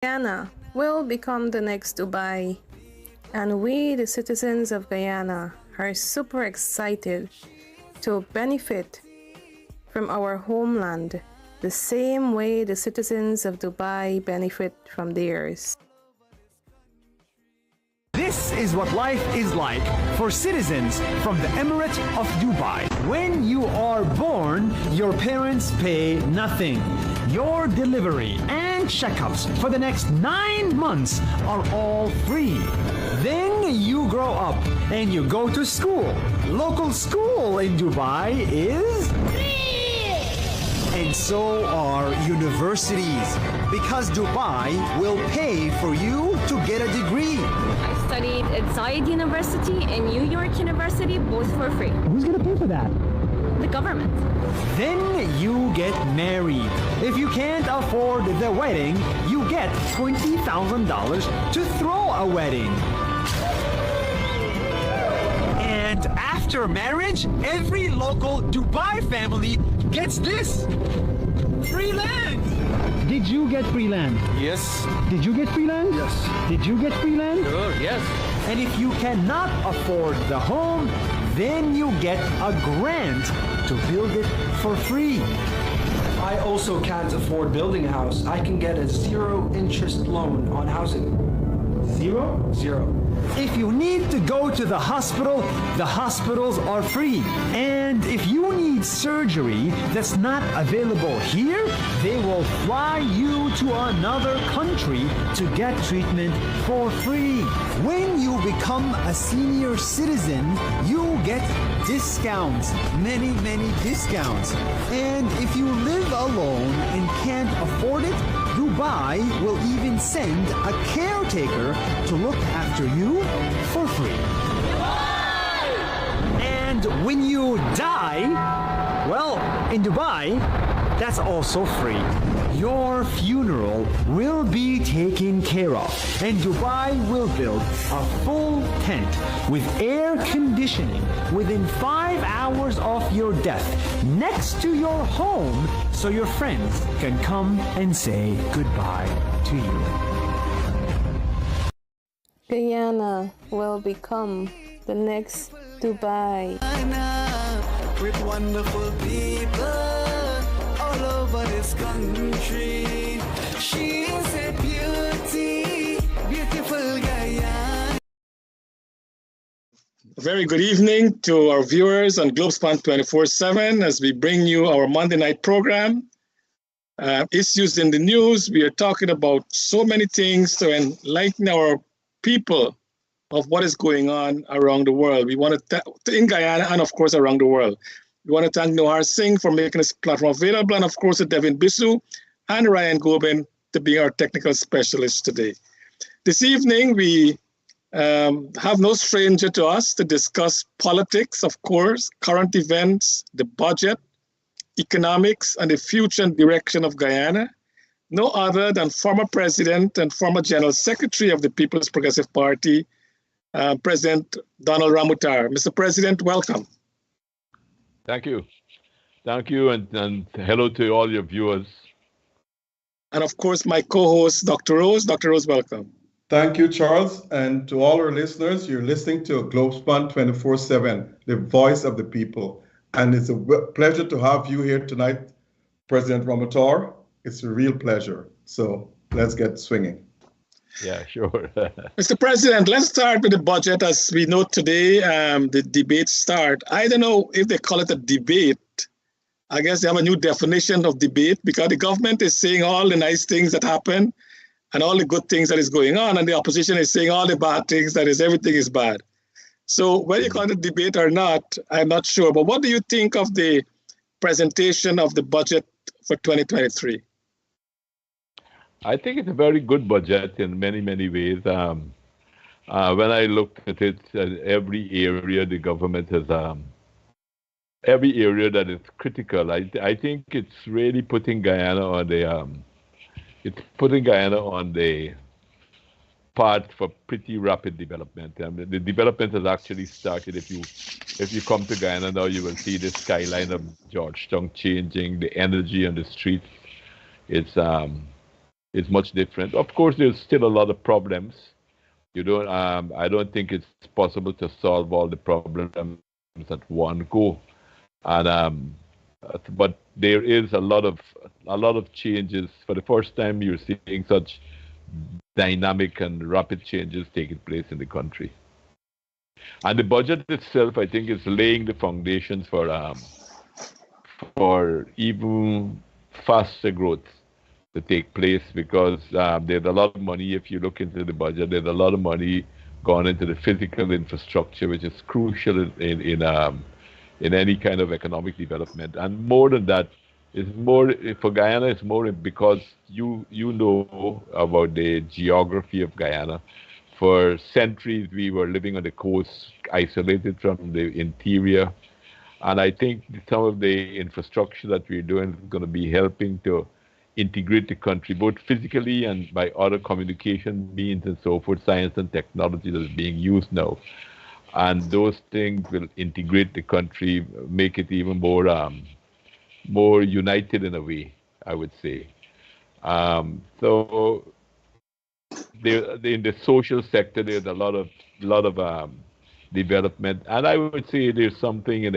Guyana will become the next Dubai, and we, the citizens of Guyana, are super excited to benefit from our homeland the same way the citizens of Dubai benefit from theirs. This is what life is like for citizens from the Emirate of Dubai. When you are born, your parents pay nothing. Your delivery and checkups for the next 9 months are all free. Then you grow up and you go to school. Local school in Dubai is free. And so are universities, because Dubai will pay for you to get a degree. I studied at Zayed University and New York University, both for free. Who's going to pay for that? The government. Then you get married. If you can't afford the wedding, you get $20,000 to throw a wedding. And after marriage, every local Dubai family gets this: free land. Did you get free land? Yes. Did you get free land? Yes. Did you get free land? Sure, yes. And if you cannot afford the home, then you get a grant to build it for free. I also can't afford building a house. I can get a 0 interest loan on housing. Zero? 0. If you need to go to the hospitals are free. And if you need surgery that's not available here, they will fly you to another country to get treatment for free. When you become a senior citizen, you get discounts, many discounts. And if you live alone and can't afford it, Dubai will even send a caretaker to look after you for free. And when you die, well, in Dubai, that's also free. Your funeral will be taken care of, and Dubai will build a full tent with air conditioning within 5 hours of your death next to your home, so your friends can come and say goodbye to you. Guyana will become the next Dubai. With wonderful people all over this country. She is a beauty, beautiful Guyana. Very good evening to our viewers on Globespan 24/7 as we bring you our Monday night program. Issues in the news. We are talking about so many things to enlighten our people of what is going on around the world. We want to, in Guyana and of course around the world. We want to thank Nohar Singh for making this platform available, and of course to Devin Bisu and Ryan Gobin to be our technical specialists today. This evening we have no stranger to us to discuss politics, of course, current events, the budget, economics, and the future and direction of Guyana. No other than former President and former General Secretary of the People's Progressive Party, President Donald Ramotar. Mr. President, welcome. Thank you. Thank you, and hello to all your viewers. And of course, my co-host, Dr. Rose. Dr. Rose, welcome. Thank you, Charles. And to all our listeners, you're listening to Globespan 24/7, the voice of the people. And it's a pleasure to have you here tonight, President Ramotar. It's a real pleasure. So let's get swinging. Yeah, sure. Mr. President, let's start with the budget. As we know today, the debates start. I don't know if they call it a debate. I guess they have a new definition of debate, because the government is saying all the nice things that happen and all the good things that is going on, and the opposition is saying all the bad things, that is everything is bad. So whether you call it a debate or not, I'm not sure. But what do you think of the presentation of the budget for 2023? I think it's a very good budget in many ways. When I look at it, every area the government has, every area that is critical, I think it's really putting Guyana on the path for pretty rapid development. The development has actually started. If you come to Guyana now, you will see the skyline of Georgetown changing, the energy on the streets. It's is much different. Of course, there's still a lot of problems. You don't. I don't think it's possible to solve all the problems at one go. And but there is a lot of changes. For the first time, you're seeing such dynamic and rapid changes taking place in the country. And the budget itself, I think, is laying the foundations for even faster growth to take place, because there's a lot of money. If you look into the budget, there's a lot of money gone into the physical infrastructure, which is crucial in any kind of economic development. And more than that, it's more for Guyana. It's more because you know about the geography of Guyana. For centuries, we were living on the coast, isolated from the interior. And I think some of the infrastructure that we're doing is going to be helping to integrate the country, both physically and by other communication means and so forth, science and technology that is being used now. And those things will integrate the country, make it even more united in a way, I would say. So in the social sector, there's a lot of development, and I would say there's something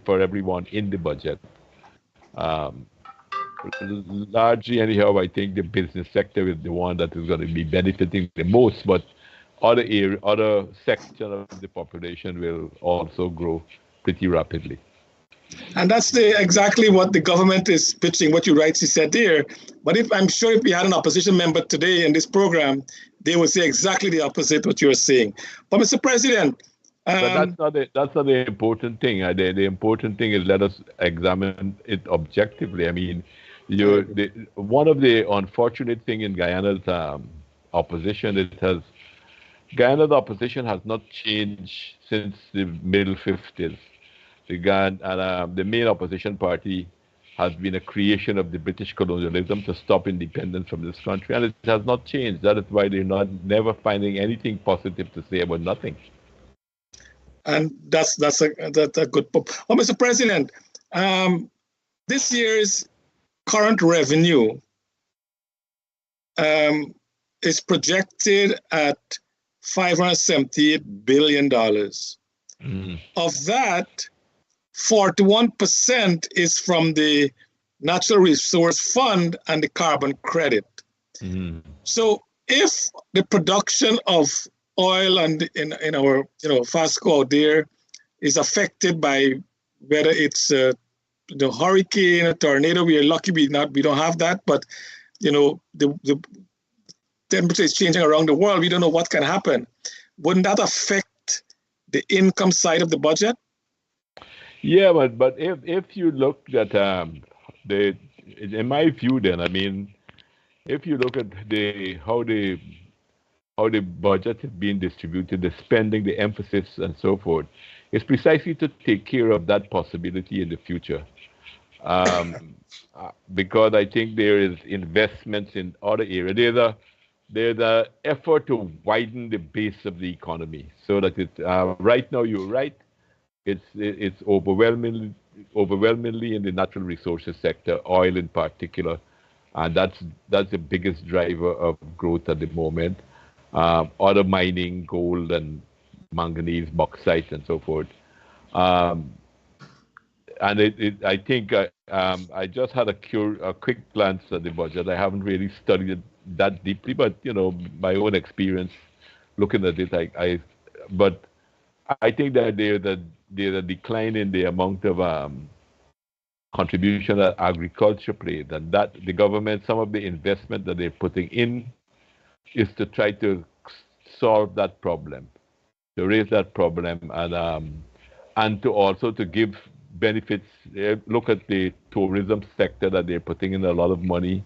for everyone in the budget. Largely, anyhow, I think the business sector is the one that is going to be benefiting the most, but other sections of the population will also grow pretty rapidly. And that's exactly what the government is pitching, what you rightly said there. But I'm sure if we had an opposition member today in this program, they would say exactly the opposite what you're saying. But Mr. President, but that's not the important thing. The important thing is let us examine it objectively. I mean, one of the unfortunate thing in Guyana's opposition, Guyana's opposition has not changed since the middle 50s. The main opposition party has been a creation of the British colonialism to stop independence from this country, and it has not changed. That is why they're never finding anything positive to say about nothing. And that's a good point. Well, Mr. President, this year's current revenue is projected at $578 billion. Of that, 41% is from the Natural Resource Fund and the carbon credit. So if the production of oil and in our FASCO out there is affected by whether it's the hurricane, a tornado, we are lucky we don't have that, but the temperature is changing around the world. We don't know what can happen. Wouldn't that affect the income side of the budget? Yeah, but if you look at in my view, then I mean, if you look at how the budget is being distributed, the spending, the emphasis, and so forth, it's precisely to take care of that possibility in the future. Because I think there is investments in other areas. There's an effort to widen the base of the economy so that it's right now. You're right. It's overwhelmingly in the natural resources sector, oil in particular, and that's the biggest driver of growth at the moment. Other mining, gold and manganese, bauxite, and so forth. And I think I just had a quick glance at the budget. I haven't really studied it that deeply, but my own experience looking at it, but I think that there's a decline in the amount of contribution that agriculture plays, and that the government, some of the investment that they're putting in is to try to solve that problem, to raise that problem, and to also to give benefits. Look at the tourism sector that they're putting in a lot of money,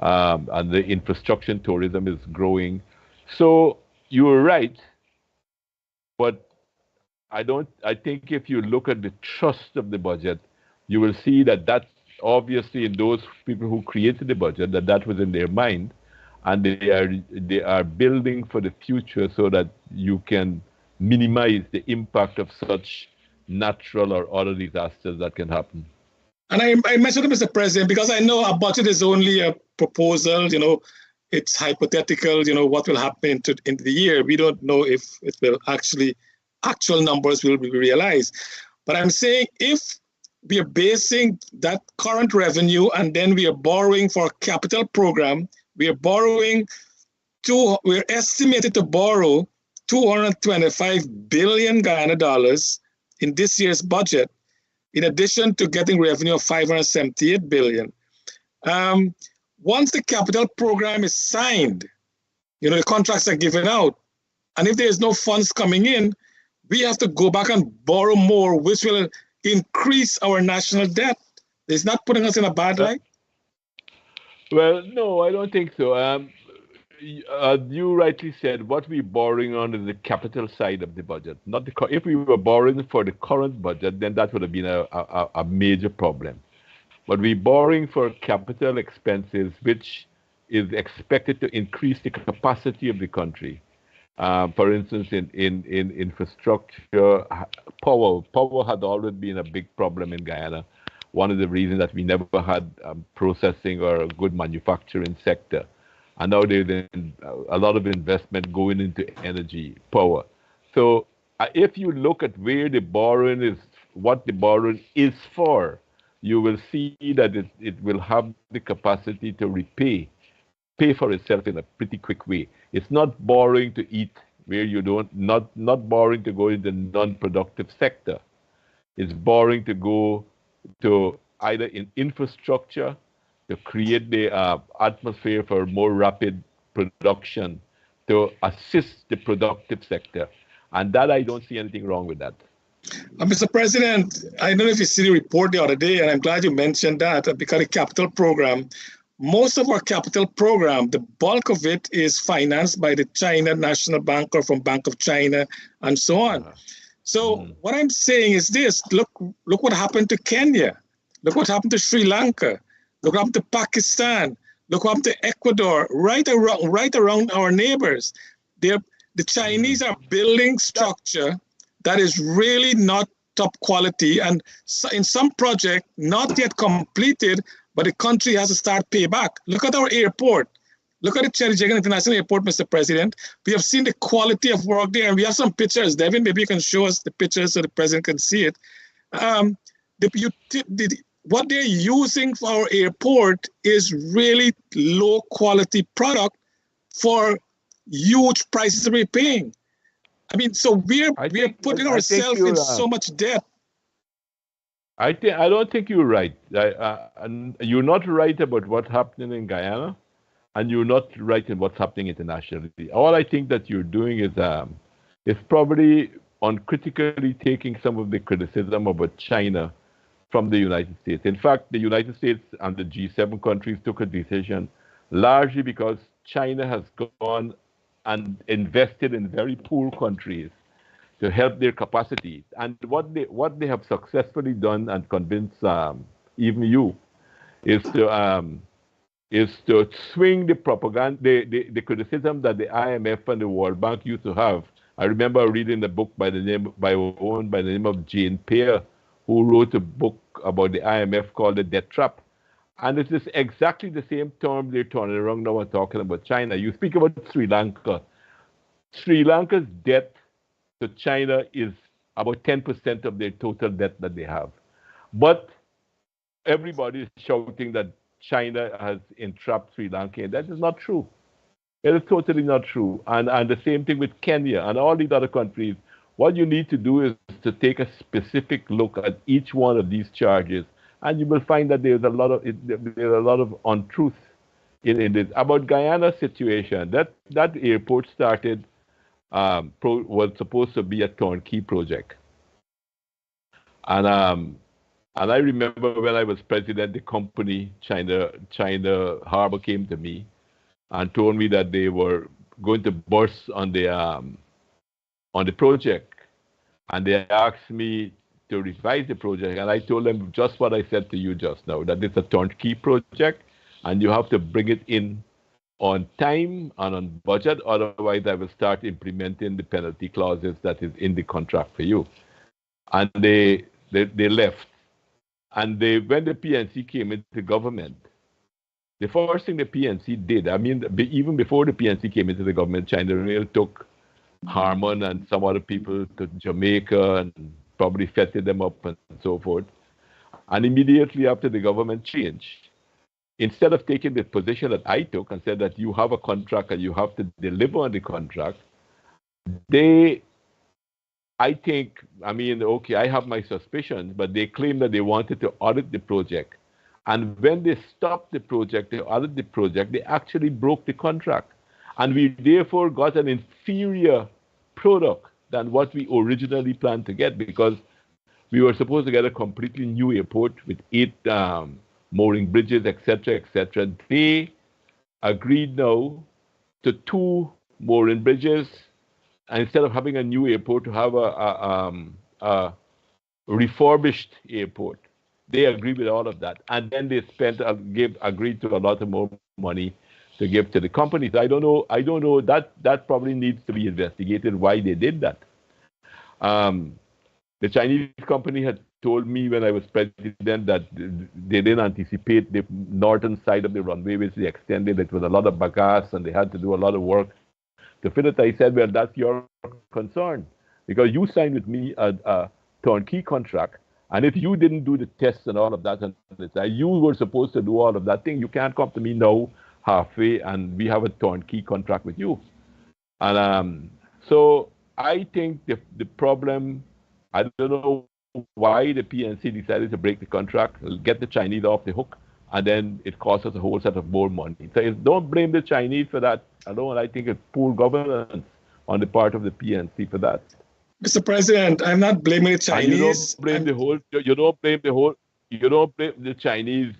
and the infrastructure in tourism is growing. So you're right, but I think if you look at the trust of the budget, you will see that that's obviously in those people who created the budget, that was in their mind, and they are building for the future so that you can minimize the impact of such natural or other disasters that can happen. And I mentioned to Mr. President because I know a budget is only a proposal. it's hypothetical, what will happen into the year. We don't know if it will actual numbers will be realized. But I'm saying if we are basing that current revenue and then we are borrowing for a capital program, we're estimated to borrow 225 billion Guyana dollars in this year's budget, in addition to getting revenue of 578 billion. Once the capital program is signed, the contracts are given out, and if there's no funds coming in, we have to go back and borrow more, which will increase our national debt. It's not putting us in a bad light. Well, no, I don't think so. You rightly said what we're borrowing on is the capital side of the budget. Not if we were borrowing for the current budget, then that would have been a major problem. But we're borrowing for capital expenses, which is expected to increase the capacity of the country. For instance, in infrastructure, power. Power had always been a big problem in Guyana. One of the reasons that we never had processing or a good manufacturing sector. And now there's a lot of investment going into energy, power. So if you look at where the borrowing is, what the borrowing is for, you will see that it will have the capacity to pay for itself in a pretty quick way. It's not borrowing to eat, where you not borrowing to go into non-productive sector. It's borrowing to go to either in infrastructure, to create the atmosphere for more rapid production, to assist the productive sector. And that I don't see anything wrong with that. Mr. President, I don't know if you see the report the other day, and I'm glad you mentioned that, because the capital program, most of our capital program, the bulk of it is financed by the China National Bank or from Bank of China and so on. So what I'm saying is this: look what happened to Kenya. Look what happened to Sri Lanka. Look what happened to Pakistan. Look what happened to Ecuador, right around our neighbors. The Chinese are building structure that is really not top quality, and in some project not yet completed, but the country has to start payback. Look at our airport. Look at the Cherijigan International Airport, Mr. President. We have seen the quality of work there, and we have some pictures. Devin, maybe you can show us the pictures so the President can see it. What they're using for our airport is really low quality product for huge prices we're paying. I mean, so we're putting ourselves in so much debt. I don't think you're right. And you're not right about what's happening in Guyana, and you're not right in what's happening internationally. All I think that you're doing is probably uncritically taking some of the criticism about China from the United States. In fact, the United States and the G7 countries took a decision largely because China has gone and invested in very poor countries to help their capacity. And what they have successfully done and convinced even you is to swing the propaganda, the criticism that the IMF and the World Bank used to have. I remember reading a book by the name of Jane Peer, who wrote a book about the IMF called The Debt Trap. And it is exactly the same term they're turning around now and talking about China. You speak about Sri Lanka. Sri Lanka's debt to China is about 10% of their total debt that they have. But everybody is shouting that China has entrapped Sri Lanka, and that is not true. It is totally not true. And the same thing with Kenya and all these other countries. What you need to do is to take a specific look at each one of these charges, and you will find that there's a lot of untruth in this. About Guyana's situation, that airport started was supposed to be a turnkey project, and I remember when I was president, the company China Harbor came to me and told me that they were going to burst on the project, and they asked me to revise the project, and I told them just what I said to you just now, that it's a turnkey project, and you have to bring it in on time and on budget, otherwise I will start implementing the penalty clauses that is in the contract for you. And they left. And when the PNC came into government, the first thing the PNC did, I mean, even before the PNC came into the government, China Rail took Harmon and some other people to Jamaica and probably fetted them up and so forth. And immediately after the government changed, instead of taking the position that I took and said that you have a contract and you have to deliver on the contract, I think, I mean, okay, I have my suspicions, but they claim that they wanted to audit the project. And when they stopped the project, they audited the project, they actually broke the contract. And we therefore got an inferior product than what we originally planned to get, because we were supposed to get a completely new airport with 8 mooring bridges, etc., etc. They agreed now to 2 mooring bridges, and instead of having a new airport, to have a refurbished airport. They agreed with all of that, and then they agreed to a lot of more money to give to the companies. I don't know. That probably needs to be investigated why they did that. The Chinese company had told me when I was president that they didn't anticipate the northern side of the runway, which they extended. It was a lot of bagasse, and they had to do a lot of work to fit it. I said, well, that's your concern, because you signed with me a turnkey contract, and if you didn't do the tests and all of that, and you were supposed to do all of that thing, you can't come to me now halfway, and we have a turnkey contract with you. And so I think the problem, I don't know why the PNC decided to break the contract, get the Chinese off the hook, and then it cost us a whole set of more money. So don't blame the Chinese for that alone. I think it's poor governance on the part of the PNC for that. Mr. President, I'm not blaming the Chinese. And you don't blame the Chinese,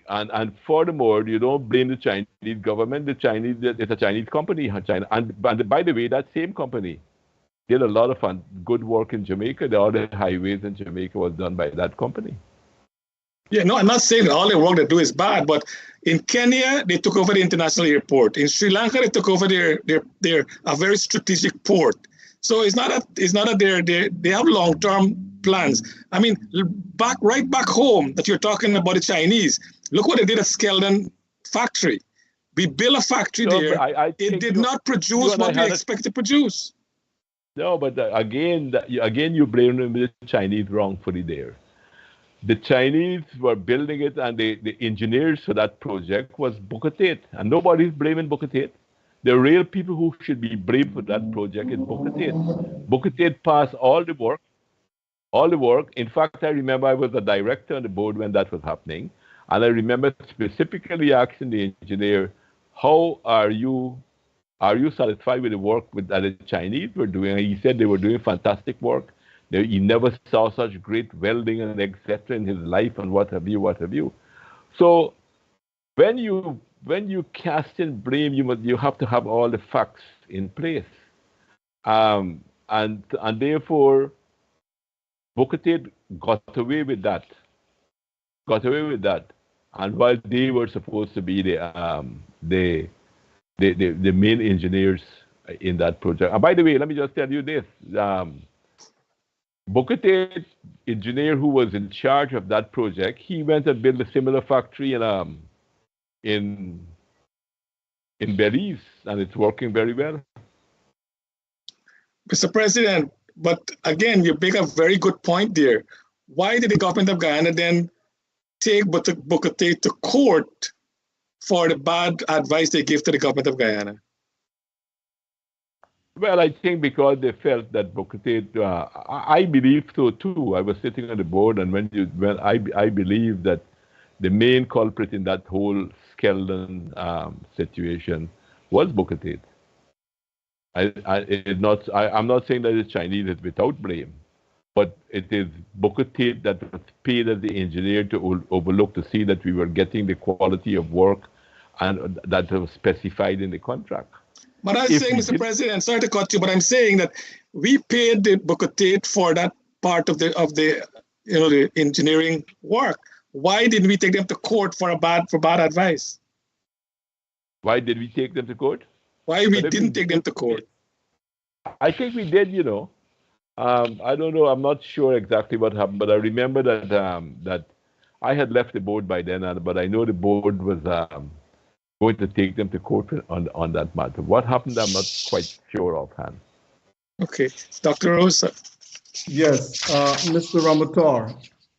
and furthermore, you don't blame the Chinese government. It's a Chinese company, China. And by the way, that same company did a lot of good work in Jamaica. All the highways in Jamaica was done by that company. Yeah, no, I'm not saying that all the work they do is bad, but in Kenya, they took over the international airport. In Sri Lanka, they took over a very strategic port. So it's not that they have long-term plans. I mean, right back home that you're talking about the Chinese, look what they did at Skeldon factory. We built a factory there. It did not produce what we expected to produce. No, but again, you blame the Chinese wrongfully there. The Chinese were building it, and the engineers for that project was Booker Tate, and nobody's blaming Booker Tate. The real people who should be blamed for that project is Booker Tate. Booker Tate passed all the work. In fact, I remember I was a director on the board when that was happening, and I remember specifically asking the engineer, "How are you satisfied with the work that the Chinese were doing?" And he said they were doing fantastic work. He never saw such great welding and etc. in his life, and what have you. So when you cast in blame, you have to have all the facts in place, and therefore Booker Tate got away with that, and while they were supposed to be the main engineers in that project. And by the way, let me just tell you this. Booker Tate, engineer who was in charge of that project, he went and built a similar factory in Belize, and it's working very well. Mr. President, but again, you make a very good point there. Why did the government of Guyana then take Booker Tate to court for the bad advice they gave to the government of Guyana? Well, I think because they felt that Booker Tate, I believe so too. I was sitting on the board, and when I believe that the main culprit in that whole Skeldon situation was Booker Tate. I'm not saying that the Chinese is without blame, but it is Booker Tate that was paid as the engineer to overlook, to see that we were getting the quality of work and that was specified in the contract. But I'm saying, Mr. President, sorry to cut you, but I'm saying that we paid the Booker Tate for that part of the engineering work. Why didn't we take them to court for bad advice? Why did we take them to court? Why we didn't take them to court? I think we did, I don't know. I'm not sure exactly what happened, but I remember that I had left the board by then, but I know the board was going to take them to court on that matter. What happened, I'm not quite sure offhand. Okay, Dr. Rose. Yes, Mr. Ramotar,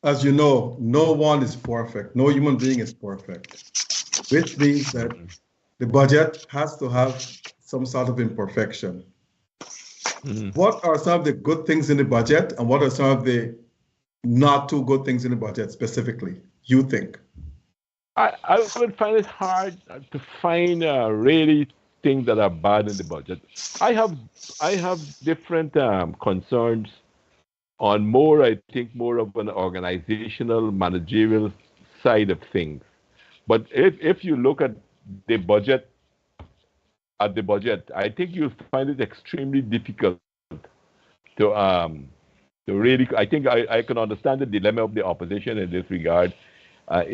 as you know, no one is perfect. No human being is perfect, which means that the budget has to have some sort of imperfection. What are some of the good things in the budget, and what are some of the not too good things in the budget specifically, you think? I would find it hard to find really things that are bad in the budget. I have different concerns on more, I think, more of an organizational, managerial side of things. But if you look at the budget, I think you'll find it extremely difficult to really. I think I can understand the dilemma of the opposition in this regard,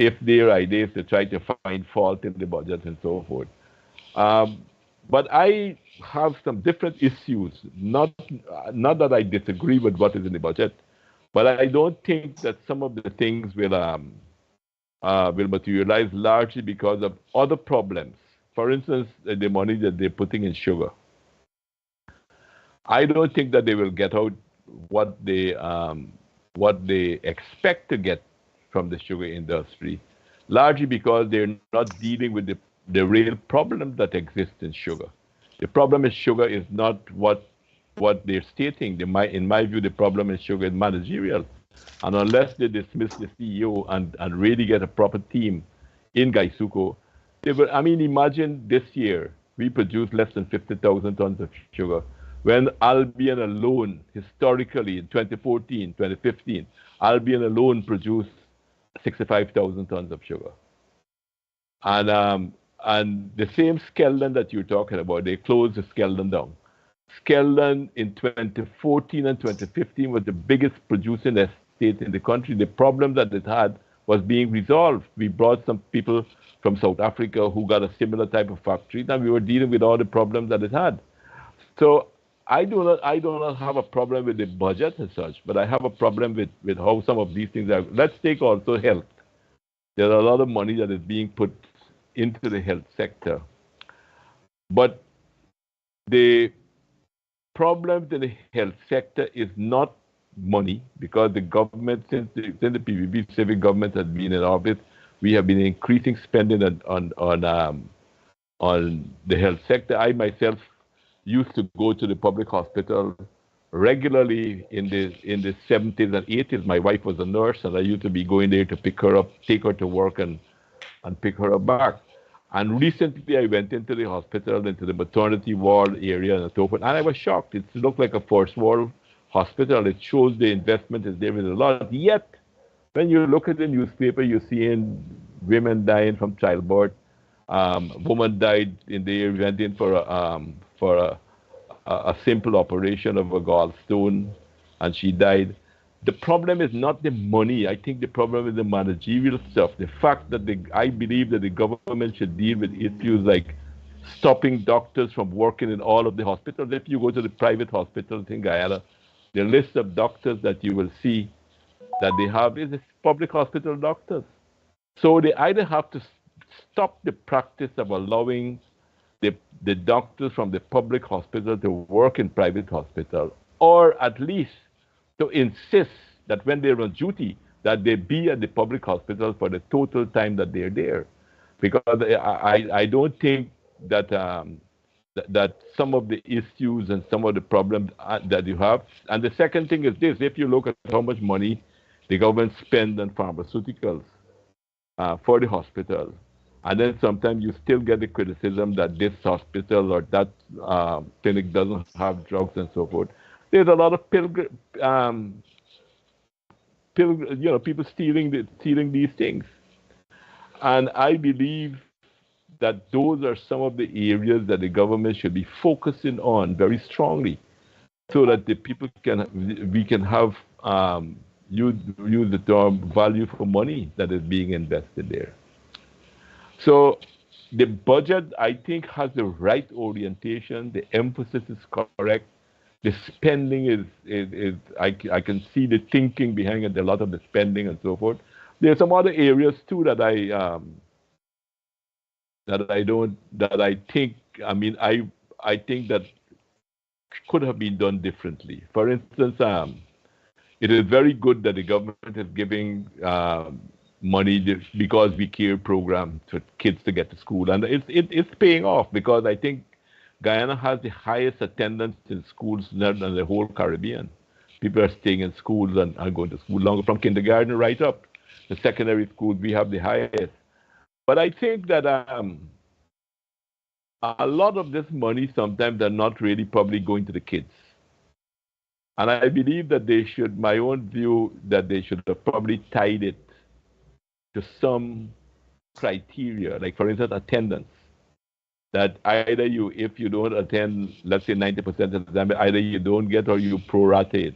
if their idea is to try to find fault in the budget and so forth. But I have some different issues. Not that I disagree with what is in the budget, but I don't think that some of the things will materialize largely because of other problems. For instance, the money that they're putting in sugar. I don't think that they will get out what they expect to get from the sugar industry, largely because they're not dealing with the real problem that exists in sugar. The problem in sugar is not what they're stating. In my view, the problem in sugar is managerial. And unless they dismiss the CEO and really get a proper team in Gaisuco, they will. I mean, imagine this year we produced less than 50,000 tons of sugar, when Albion alone, historically in 2014, 2015, Albion alone produced 65,000 tons of sugar. And the same Skeldon that you're talking about, they closed the Skeldon down. Skeldon in 2014 and 2015 was the biggest producing estate in the country. The problem that it had was being resolved. We brought some people from South Africa who got a similar type of factory, and we were dealing with all the problems that it had. So I do not have a problem with the budget as such, but I have a problem with how some of these things are. Let's take also health. There's a lot of money that is being put into the health sector. But the problem in the health sector is not money, because the government, since the PVP civic government has been in office, we have been increasing spending on the health sector. I myself used to go to the public hospital regularly in the 70s and 80s. My wife was a nurse, and I used to be going there to pick her up, take her to work, and pick her up back. And recently I went into the hospital, into the maternity ward area and so forth, and I was shocked. It looked like a first world hospital. It shows the investment is there with a lot. Yet, when you look at the newspaper, you're seeing women dying from childbirth. Woman died in the went in for a simple operation of a gallstone, and she died. The problem is not the money. I think the problem is the managerial stuff. The fact that I believe that the government should deal with issues like stopping doctors from working in all of the hospitals. If you go to the private hospitals in Guyana, the list of doctors that you will see that they have is public hospital doctors. So they either have to stop the practice of allowing the doctors from the public hospital to work in private hospital, or at least to insist that when they're on duty, that they be at the public hospital for the total time that they're there. Because I don't think that that some of the issues and some of the problems that you have. And the second thing is this: if you look at how much money the government spends on pharmaceuticals for the hospital, and then sometimes you still get the criticism that this hospital or that clinic doesn't have drugs and so forth. There's a lot of people stealing these things, and I believe that those are some of the areas that the government should be focusing on very strongly, so that the people we can have use the term value for money that is being invested there. So the budget, I think, has the right orientation. The emphasis is correct. The spending is I can see the thinking behind it, a lot of the spending and so forth. There are some other areas too that that I think, I think that could have been done differently. For instance, it is very good that the government is giving money because we care program for kids to get to school, and it's paying off because I think Guyana has the highest attendance in schools than the whole Caribbean. People are staying in schools and are going to school longer, from kindergarten right up. The secondary schools, we have the highest. But I think that a lot of this money sometimes are not really probably going to the kids. And I believe that they should, my own view, that they should have probably tied it to some criteria, like for instance, attendance. That either you, if you don't attend, let's say 90% of the time, either you don't get or you prorate it.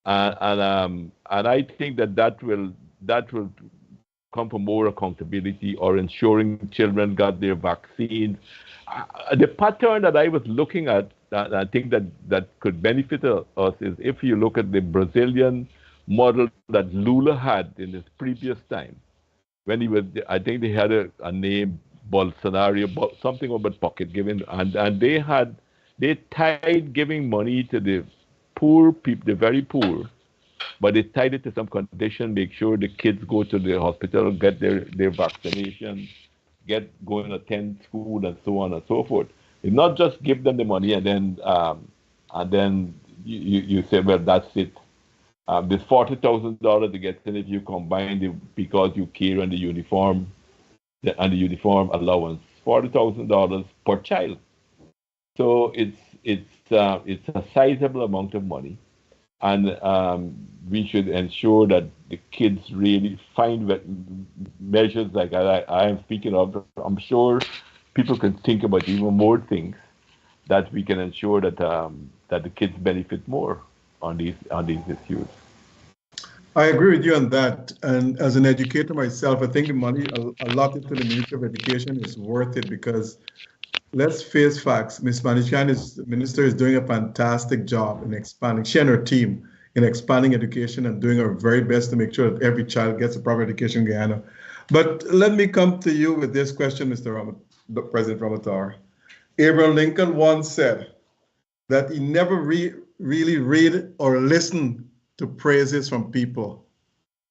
And I think that will come from more accountability or ensuring children got their vaccines. The pattern that I was looking at, that I think that could benefit us is if you look at the Brazilian model that Lula had in his previous time, when he was, I think they had a name, Bolsonaro, something about pocket giving, and they tied giving money to the poor people, the very poor, but they tied it to some condition, make sure the kids go to the hospital, get their vaccination, go and attend school, and so on and so forth. It's not just give them the money and then you say, well, that's it. There's $40,000 to get in if you combine because you care and the uniform allowance, $40,000 per child. So it's a sizable amount of money, and we should ensure that the kids really find measures like I am speaking of. I'm sure people can think about even more things that we can ensure that the kids benefit more on these issues. I agree with you on that. And as an educator myself, I think the money allotted to the Ministry of Education is worth it because let's face facts. Ms. Manichan, the minister, is doing a fantastic job in expanding, she and her team, in expanding education and doing her very best to make sure that every child gets a proper education in Guyana. But let me come to you with this question, President Ramotar. Abraham Lincoln once said that he never really read or listened to praises from people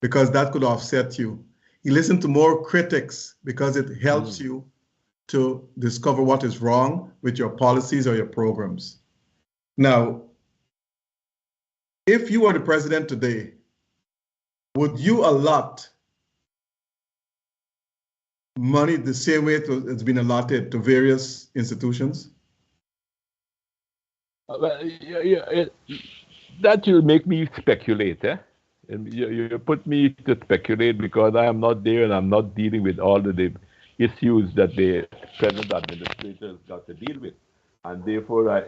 because that could offset you. He listened to more critics because it helps you to discover what is wrong with your policies or your programs. Now, if you were the president today, would you allot money the same way it's been allotted to various institutions? That will make me speculate. And you put me to speculate because I am not there and I'm not dealing with all the issues that the present administrator has got to deal with. And therefore,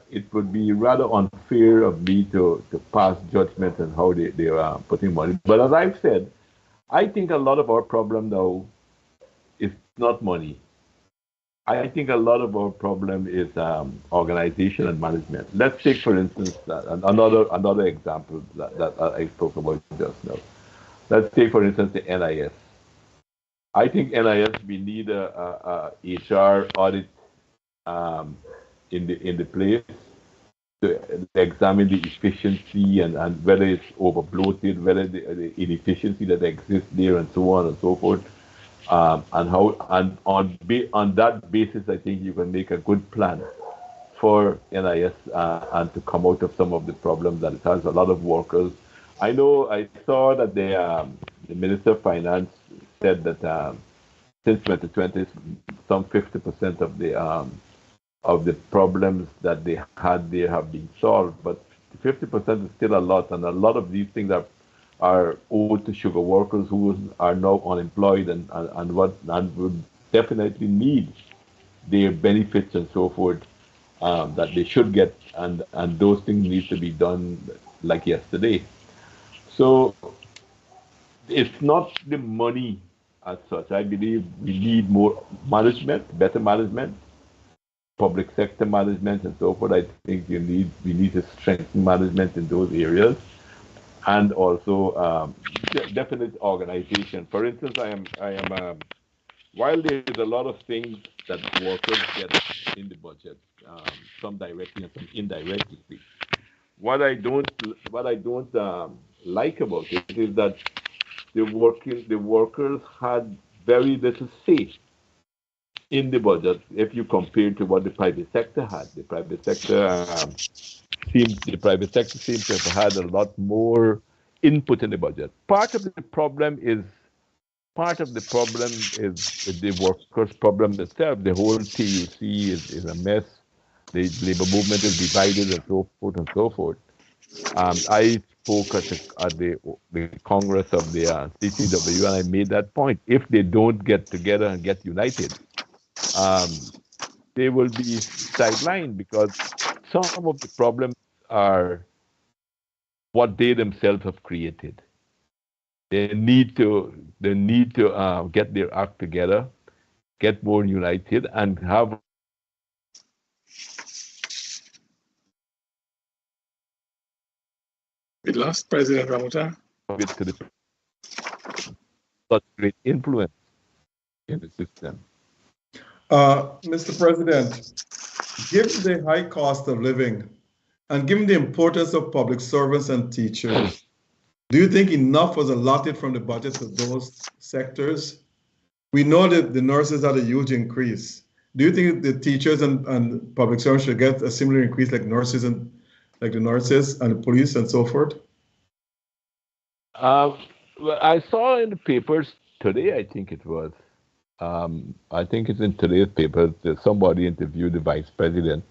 it would be rather unfair of me to pass judgment on how they are putting money. But as I've said, I think a lot of our problem now is not money. I think a lot of our problem is organization and management. Let's take, for instance, another example that I spoke about just now. Let's take, for instance, the NIS. I think NIS, we need a HR audit in the place to examine the efficiency and whether it's over bloated, whether the inefficiency that exists there, and so on and so forth. And on that basis, I think you can make a good plan for NIS and to come out of some of the problems that it has. A lot of workers. I saw that the Minister of Finance said that since 2020, some 50% of the problems that they had there have been solved, but 50% is still a lot, and a lot of these things are owed to sugar workers who are now unemployed and would definitely need their benefits and so forth that they should get, and those things need to be done like yesterday. So it's not the money as such. I believe we need more management, better management, public sector management, and so forth. I think we need to strengthen management in those areas, and also definite organization. For instance, I am while there's a lot of things that workers get in the budget, some directly and some indirectly, what I don't like about it is that the workers had very little say in the budget if you compare to what the private sector had. The private sector seems to have had a lot more input in the budget. Part of the problem is the workers' problem itself. The whole TUC is a mess. The labor movement is divided and so forth and so forth. I spoke at the Congress of the CCW, and I made that point. If they don't get together and get united, um, they will be sidelined because some of the problems are what they themselves have created. They need to get their act together, get more united, and have We lost President Ramotar. it to the such great influence in the system. Mr. President, given the high cost of living and given the importance of public servants and teachers, do you think enough was allotted from the budget to those sectors? We know that the nurses had a huge increase. Do you think the teachers and public servants should get a similar increase like the nurses and the police and so forth? Well, I saw in the papers today, I think it was, I think it's in today's papers, that somebody interviewed the vice president,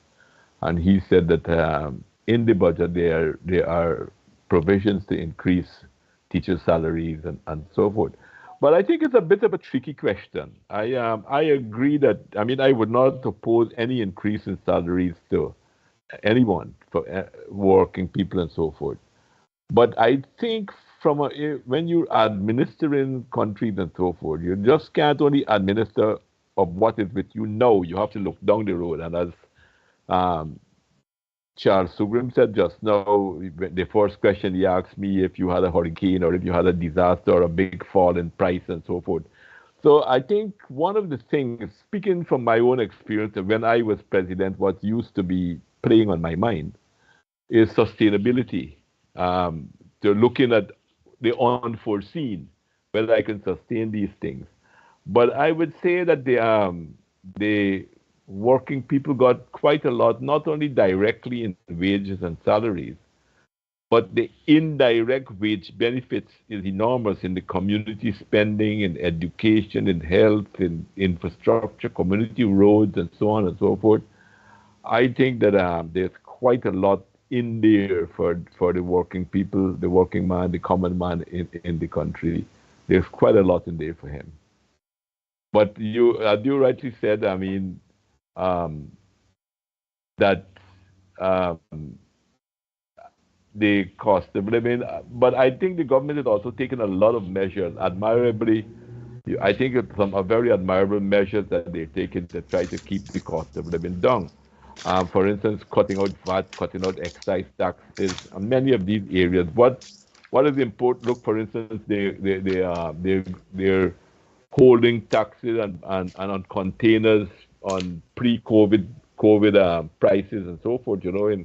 and he said that in the budget there are provisions to increase teachers' salaries and so forth. But I think it's a bit of a tricky question. I agree that, I would not oppose any increase in salaries to anyone, for working people and so forth. But I think when you're administering countries and so forth, you just can't only administer of what is with you now. You have to look down the road. And as Charles Sugrim said just now, the first question he asked me if you had a hurricane or if you had a disaster or a big fall in price and so forth. So I think one of the things, speaking from my own experience, when I was president, what used to be playing on my mind is sustainability. To looking at the unforeseen, whether I can sustain these things. But I would say that the working people got quite a lot, not only directly in wages and salaries, but the indirect wage benefits is enormous in the community spending, in education, in health, in infrastructure, community roads, and so on and so forth. I think that there's quite a lot in there for the working people, the working man, the common man in the country. There's quite a lot in there for him. But as you rightly said, that the cost of living, but I think the government has also taken a lot of measures, admirably. I think it's some very admirable measures that they're taking to try to keep the cost of living down. For instance, cutting out VAT, cutting out excise taxes, and many of these areas. What is important? Look, for instance, they're holding taxes and on containers on pre-COVID prices and so forth. In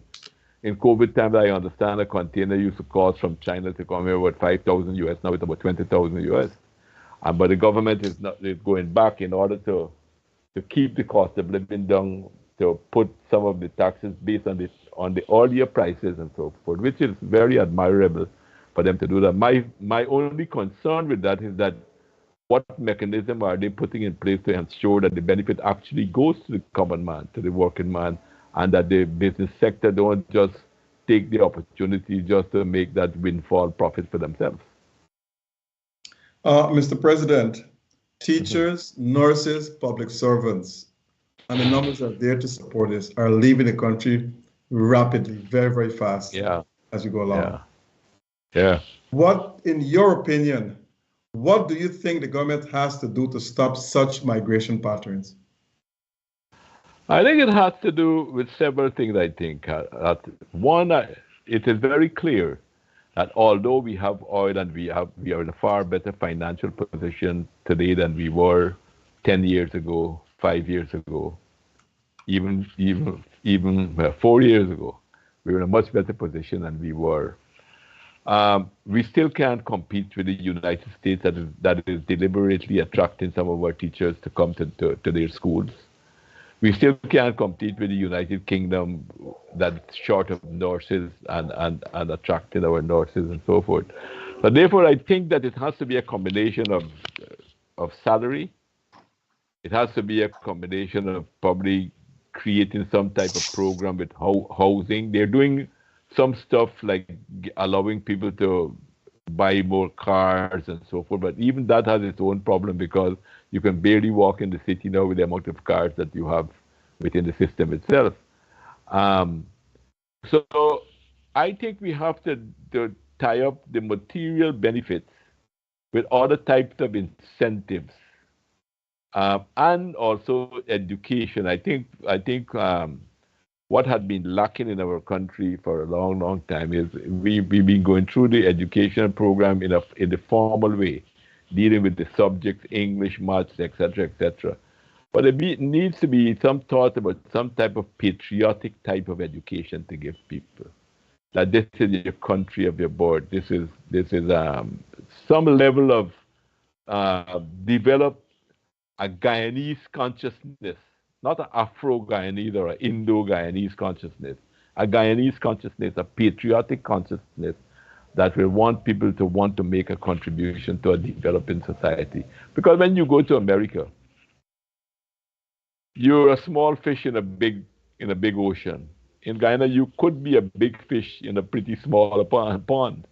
COVID times, I understand a container used to cost from China to come here about $5,000 US. Now it's about $20,000 US. But the government is going back in order to keep the cost of living down, to put some of the taxes based on the earlier prices and so forth, which is very admirable for them to do that. My only concern with that is that what mechanism are they putting in place to ensure that the benefit actually goes to the common man, to the working man, and that the business sector don't just take the opportunity just to make that windfall profit for themselves. Mr. President, teachers, nurses, public servants, and the numbers that are there to support this are leaving the country rapidly, very, very fast as we go along. Yeah. What, in your opinion, what do you think the government has to do to stop such migration patterns? I think it has to do with several things, I think. One, it is very clear that although we have oil and we are in a far better financial position today than we were 10 years ago, 5 years ago, even 4 years ago. We were in a much better position than we were. We still can't compete with the United States that is deliberately attracting some of our teachers to come to their schools. We still can't compete with the United Kingdom that's short of nurses and attracting our nurses and so forth. But therefore, I think that it has to be a combination of salary. It has to be a combination of probably creating some type of program with housing. They're doing some stuff like allowing people to buy more cars and so forth, but even that has its own problem because you can barely walk in the city now with the amount of cars that you have within the system itself. So I think we have to tie up the material benefits with other types of incentives and also education. I think what had been lacking in our country for a long, long time is we've been going through the education program in the formal way, dealing with the subjects, English, maths, etc., etc. But it needs to be some thought about some type of patriotic type of education to give people. That this is your country of your birth. This is some level of develop a Guyanese consciousness, not an Afro-Guyanese or an Indo-Guyanese consciousness, a Guyanese consciousness, a patriotic consciousness that will want people to want to make a contribution to a developing society. Because when you go to America, you're a small fish in a big ocean. In Guyana, you could be a big fish in a pretty small pond,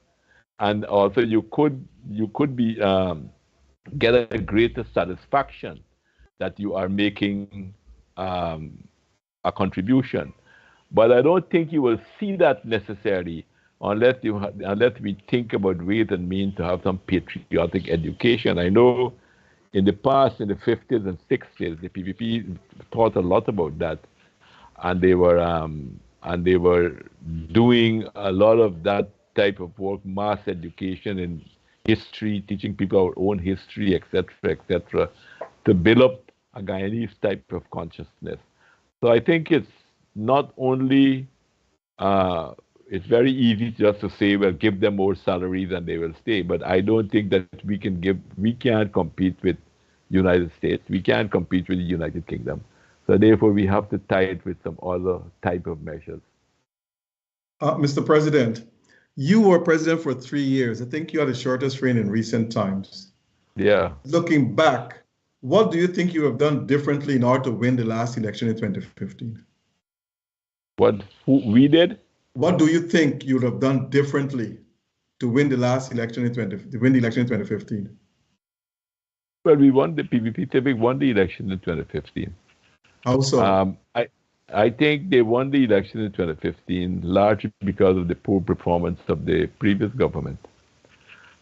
and also you could be get a greater satisfaction that you are making a contribution. But I don't think you will see that necessarily unless we think about ways and means to have some patriotic education. I know in the past, in the 50s and 60s, the PPP thought a lot about that, and they were doing a lot of that type of work, mass education in history, teaching people our own history, etc., to build up a Guyanese type of consciousness. So I think it's not only, it's very easy just to say, well, give them more salaries and they will stay. But I don't think that we can't compete with United States. We can't compete with the United Kingdom. So therefore, we have to tie it with some other type of measures. Mr. President, you were president for 3 years. I think you had the shortest reign in recent times. Yeah. Looking back, what do you think you have done differently in order to win the last election in 2015? We did? What do you think you would have done differently to win the last election in 2015? Well, we won the PPP won the election in 2015. How so? I think they won the election in 2015 largely because of the poor performance of the previous government.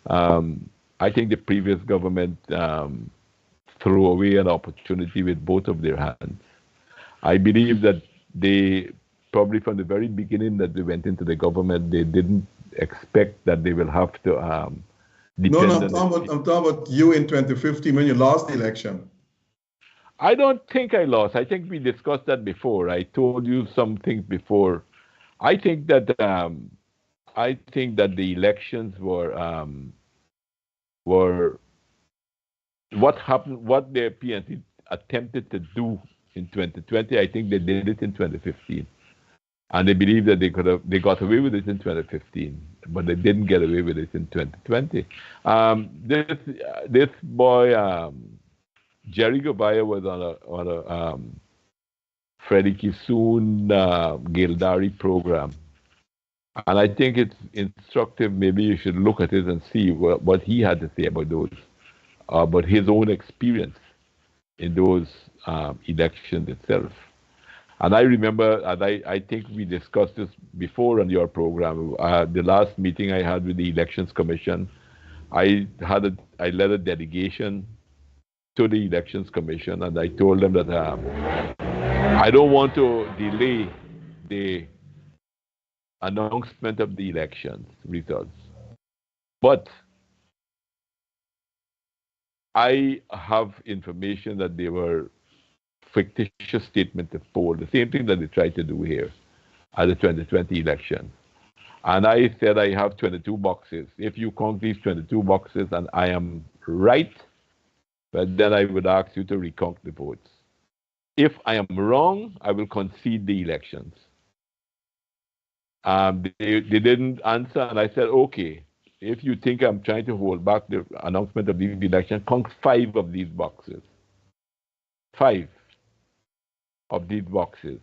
I think the previous government threw away an opportunity with both of their hands. I believe that they probably from the very beginning that they went into the government, they didn't expect that they will have to depend on I'm talking about you in 2015 when you lost the election. I don't think I lost. I think we discussed that before. I told you some things before. I think that the elections were what happened. What the PNC attempted to do in 2020. I think they did it in 2015, and they believe that they got away with it in 2015, but they didn't get away with it in 2020. This boy. Jerry Gobaya was on a Freddie Kisoon Gildari program. And I think it's instructive. Maybe you should look at it and see what he had to say about his own experience in those elections itself. And I remember, and I think we discussed this before on your program, the last meeting I had with the Elections Commission, I led a delegation to the Elections Commission, and I told them that I don't want to delay the announcement of the elections results. But I have information that they were fictitious statement of poll, the same thing that they tried to do here at the 2020 election. And I said I have 22 boxes. If you count these 22 boxes and I am right, but then I would ask you to recount the votes. If I am wrong, I will concede the elections. They didn't answer, and I said, okay, if you think I'm trying to hold back the announcement of these elections, count 5 of these boxes. 5 of these boxes.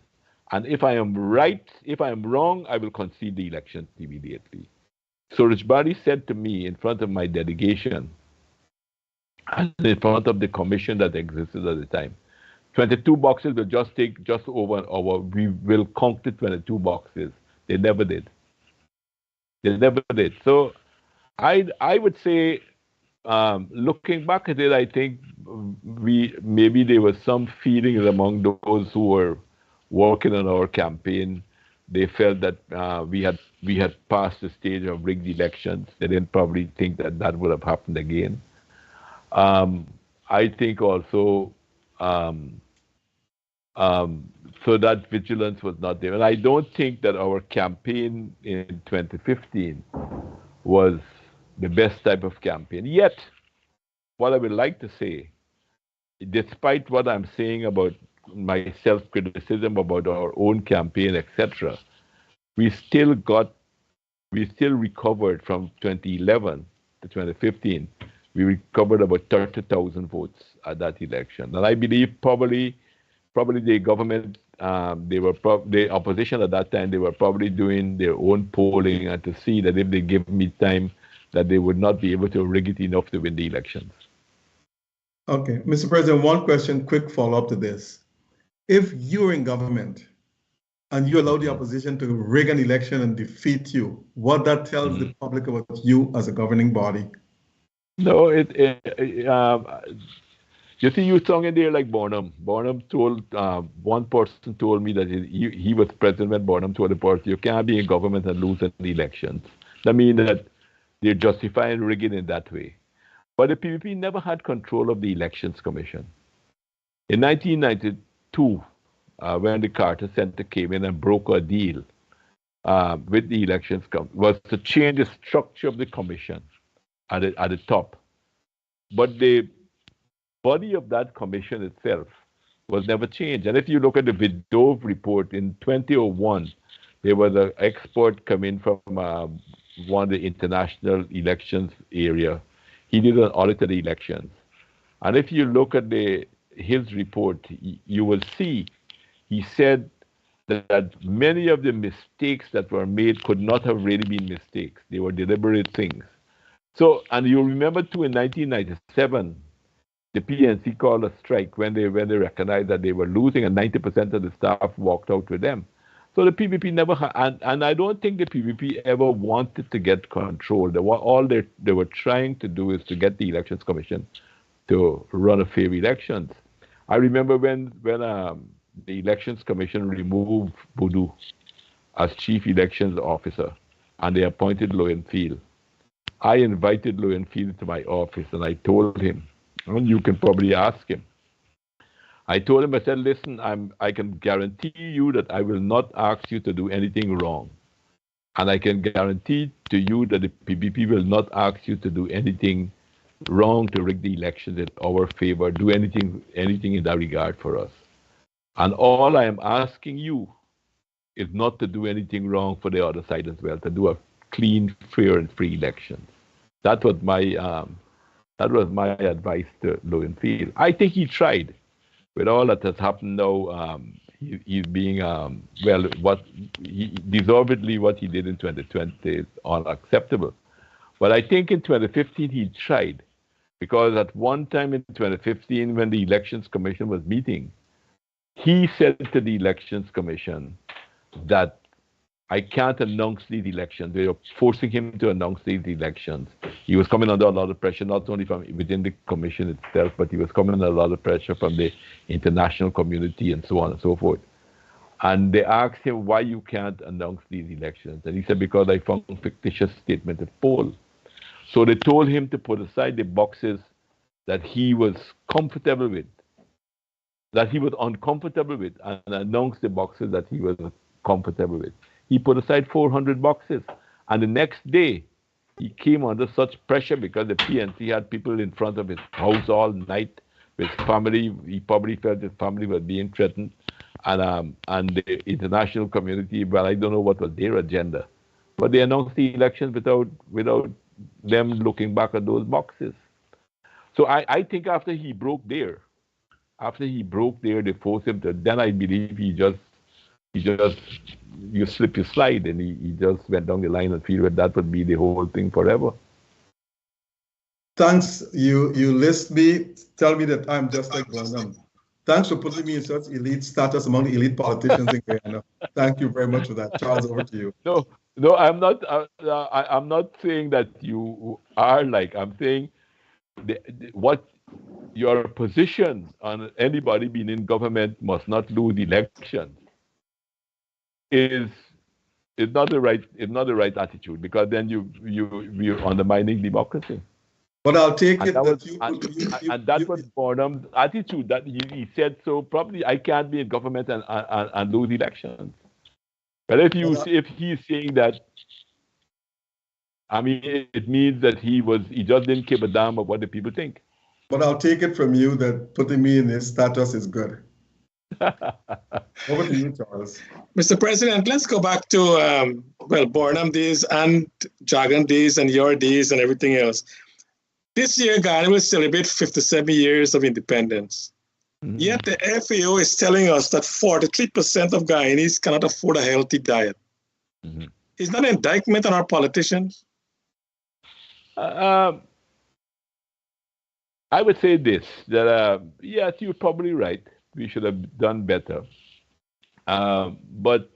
And if I am right, if I am wrong, I will concede the elections immediately. So Richbari said to me in front of my delegation and in front of the commission that existed at the time, 22 boxes will just take just over an hour. We will count the 22 boxes. They never did. They never did. So I would say, looking back at it, I think maybe there was some feelings among those who were working on our campaign. They felt that we had passed the stage of rigged elections. They didn't probably think that that would have happened again. I think also so that vigilance was not there. And I don't think that our campaign in 2015 was the best type of campaign. Yet, what I would like to say, despite what I'm saying about my self-criticism about our own campaign, etc., we still recovered from 2011 to 2015. We recovered about 30,000 votes at that election. And I believe probably the government, the opposition at that time, they were probably doing their own polling and to see that if they give me time, that they would not be able to rig it enough to win the elections. Okay, Mr. President, one question, quick follow-up to this. If you're in government and you allow the opposition to rig an election and defeat you, what that tells the public about you as a governing body? No, you see, you sung in there like Bonham. Bonham told, one person told me that he was president when Bonham told the person, you can't be in government and lose an elections. That means that they're justifying rigging in that way. But the PPP never had control of the Elections Commission. In 1992, when the Carter Center came in and broke a deal with the Elections Commission, was to change the structure of the commission at the top. But the body of that commission itself was never changed. And if you look at the Vidove report in 2001, there was an expert coming from one of the international elections area. He did an audit of the elections. And if you look at his report, you will see he said that many of the mistakes that were made could not have really been mistakes. They were deliberate things. So, and you remember too, in 1997, the PNC called a strike when they recognized that they were losing, and 90% of the staff walked out with them. So the PPP never had, and I don't think the PPP ever wanted to get control. All they were trying to do is to get the Elections Commission to run a fair elections. I remember when the Elections Commission removed Boudou as Chief Elections Officer, and they appointed Lowenfield. I invited Lowenfield to my office, and I told him, and you can probably ask him. I told him, I said, listen, I can guarantee you that I will not ask you to do anything wrong. And I can guarantee to you that the PPP will not ask you to do anything wrong to rig the elections in our favor, do anything in that regard for us. And all I am asking you is not to do anything wrong for the other side as well, to do a clean, fair, and free election. That was my advice to Lowenfield. I think he tried. With all that has happened now, he's being, deservedly what he did in 2020 is unacceptable. But I think in 2015 he tried, because at one time in 2015 when the Elections Commission was meeting, he said to the Elections Commission that I can't announce these elections. They are forcing him to announce these elections. He was coming under a lot of pressure, not only from within the commission itself, but he was coming under a lot of pressure from the international community and so on and so forth. And they asked him why you can't announce these elections. And he said, because I found a fictitious statement of poll. So they told him to put aside the boxes that he was comfortable with, that he was uncomfortable with, and announced the boxes that he was comfortable with. He put aside 400 boxes, and the next day he came under such pressure because the PNC had people in front of his house all night with his family. He probably felt his family was being threatened, and the international community. Well, I don't know what was their agenda, but they announced the elections without them looking back at those boxes. So I think after he broke there, they forced him to. Then I believe you slip, you slide, and he just went down the line and feel that would be the whole thing forever. Thanks, you list me, tell me that I'm just like Burnham. Thanks for putting me in such elite status among the elite politicians in Guyana. Thank you very much for that. Charles, over to you. No, I'm not. I'm not saying that you are like. I'm saying what your position on anybody being in government must not lose elections is not the right attitude, because then you're undermining democracy. But I'll take it that that was Burnham's attitude, that he said, so probably I can't be in government and lose elections. But if he's saying that, I mean, it means that he just didn't give a damn of what the people think. But I'll take it from you that putting me in this status is good. Over to you, Charles. Mr. President, let's go back to, Burnham days and Jargon days and your days and everything else. This year, Guyana will celebrate 57 years of independence. Mm-hmm. Yet the FAO is telling us that 43% of Guyanese cannot afford a healthy diet. Mm-hmm. Is that an indictment on our politicians? I would say this, that yes, you're probably right. We should have done better. But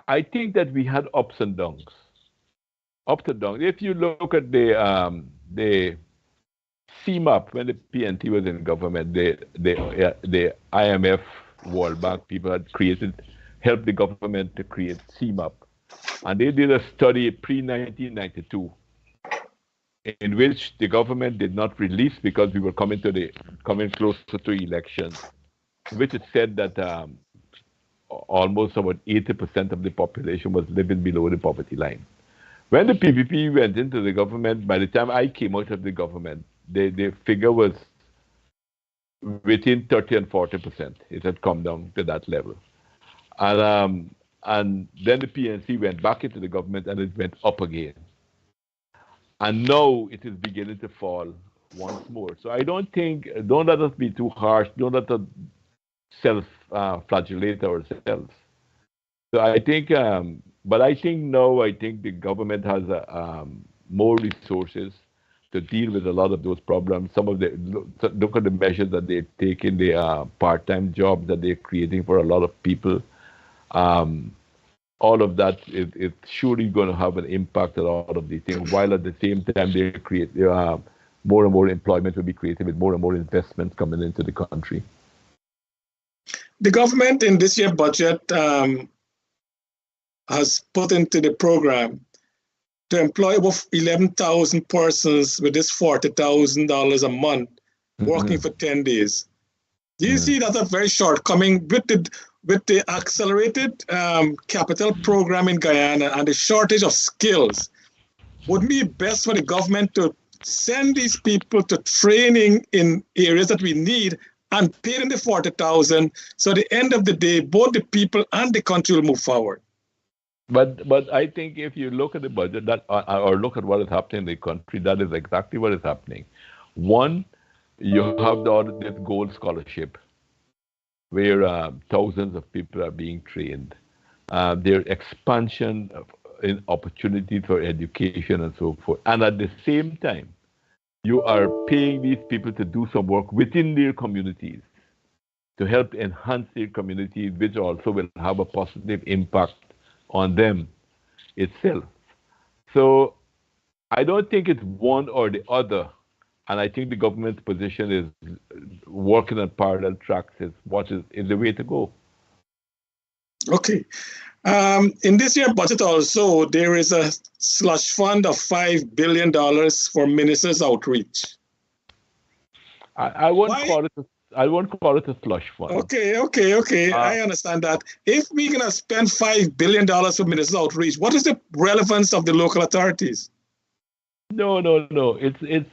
I think that we had ups and downs. If you look at the CMAP, when the PNT was in government, the IMF, World Bank people had helped the government to create CMAP. And they did a study pre-1992 in which the government did not release because we were coming closer to elections, which it said that almost about 80% of the population was living below the poverty line. When the PPP went into the government, by the time I came out of the government, the figure was within 30 and 40%. It had come down to that level. And then the PNC went back into the government and it went up again. And now it is beginning to fall once more. So I don't let us be too harsh. Don't let us self-flagellate ourselves. So I think, but I think now, the government has more resources to deal with a lot of those problems. Look at the measures that they're taking, the part-time jobs that they're creating for a lot of people. All of that is surely going to have an impact on all of these things, while at the same time they create more and more employment will be created with more and more investments coming into the country. The government in this year's budget has put into the program to employ about 11,000 persons with this $40,000 a month working for 10 days. Do you see that a very shortcoming with the accelerated capital program in Guyana and the shortage of skills? Wouldn't it be best for the government to send these people to training in areas that we need and pay them the 40,000, so at the end of the day, both the people and the country will move forward? But I think if you look at the budget or look at what is happening in the country, that is exactly what is happening. One, you have this gold scholarship where thousands of people are being trained. Their expansion in opportunities for education and so forth. And at the same time, you are paying these people to do some work within their communities to help enhance their communities, which also will have a positive impact on them itself. So I don't think it's one or the other. And I think the government's position is working on parallel tracks is the way to go. Okay. In this year's budget also, there is a slush fund of $5 billion for ministers' outreach. I won't Why? call it. I won't call it a slush fund. Okay. I understand that. If we're gonna spend $5 billion for Minister Outreach, what is the relevance of the local authorities? No. It's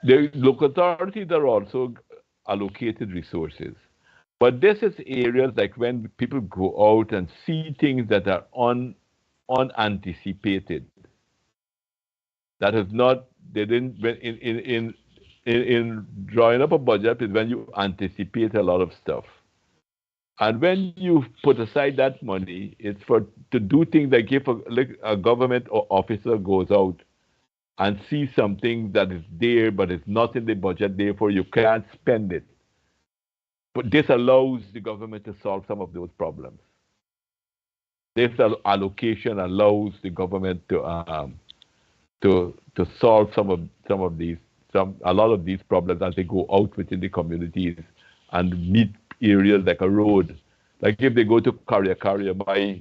the local authorities are also allocated resources. But this is areas like when people go out and see things that are unanticipated. That is not, they didn't, in drawing up a budget is when you anticipate a lot of stuff. And when you put aside that money, it's to do things like if a government or officer goes out and sees something that is there but it's not in the budget, therefore you can't spend it. But this allows the government to solve some of those problems. This allocation allows the government to solve a lot of these problems as they go out within the communities and meet areas like a road. Like if they go to Carrier,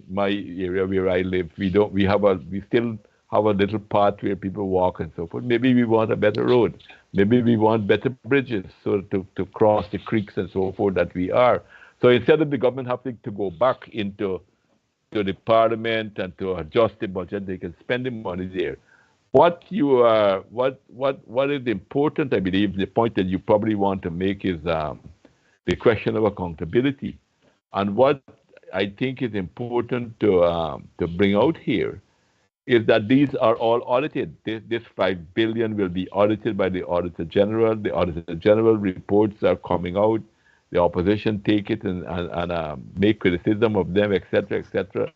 my area where I live, we still have a little path where people walk and so forth. Maybe we want a better road. Maybe we want better bridges so to cross the creeks and so forth that we are. So instead of the government having to go back into the parliament and to adjust the budget, they can spend the money there. What is important, I believe, the point that you probably want to make is the question of accountability. And what I think is important to bring out here is that these are all audited. This $5 billion will be audited by the Auditor General. The Auditor General reports are coming out. The opposition take it and make criticism of them, etc., etc.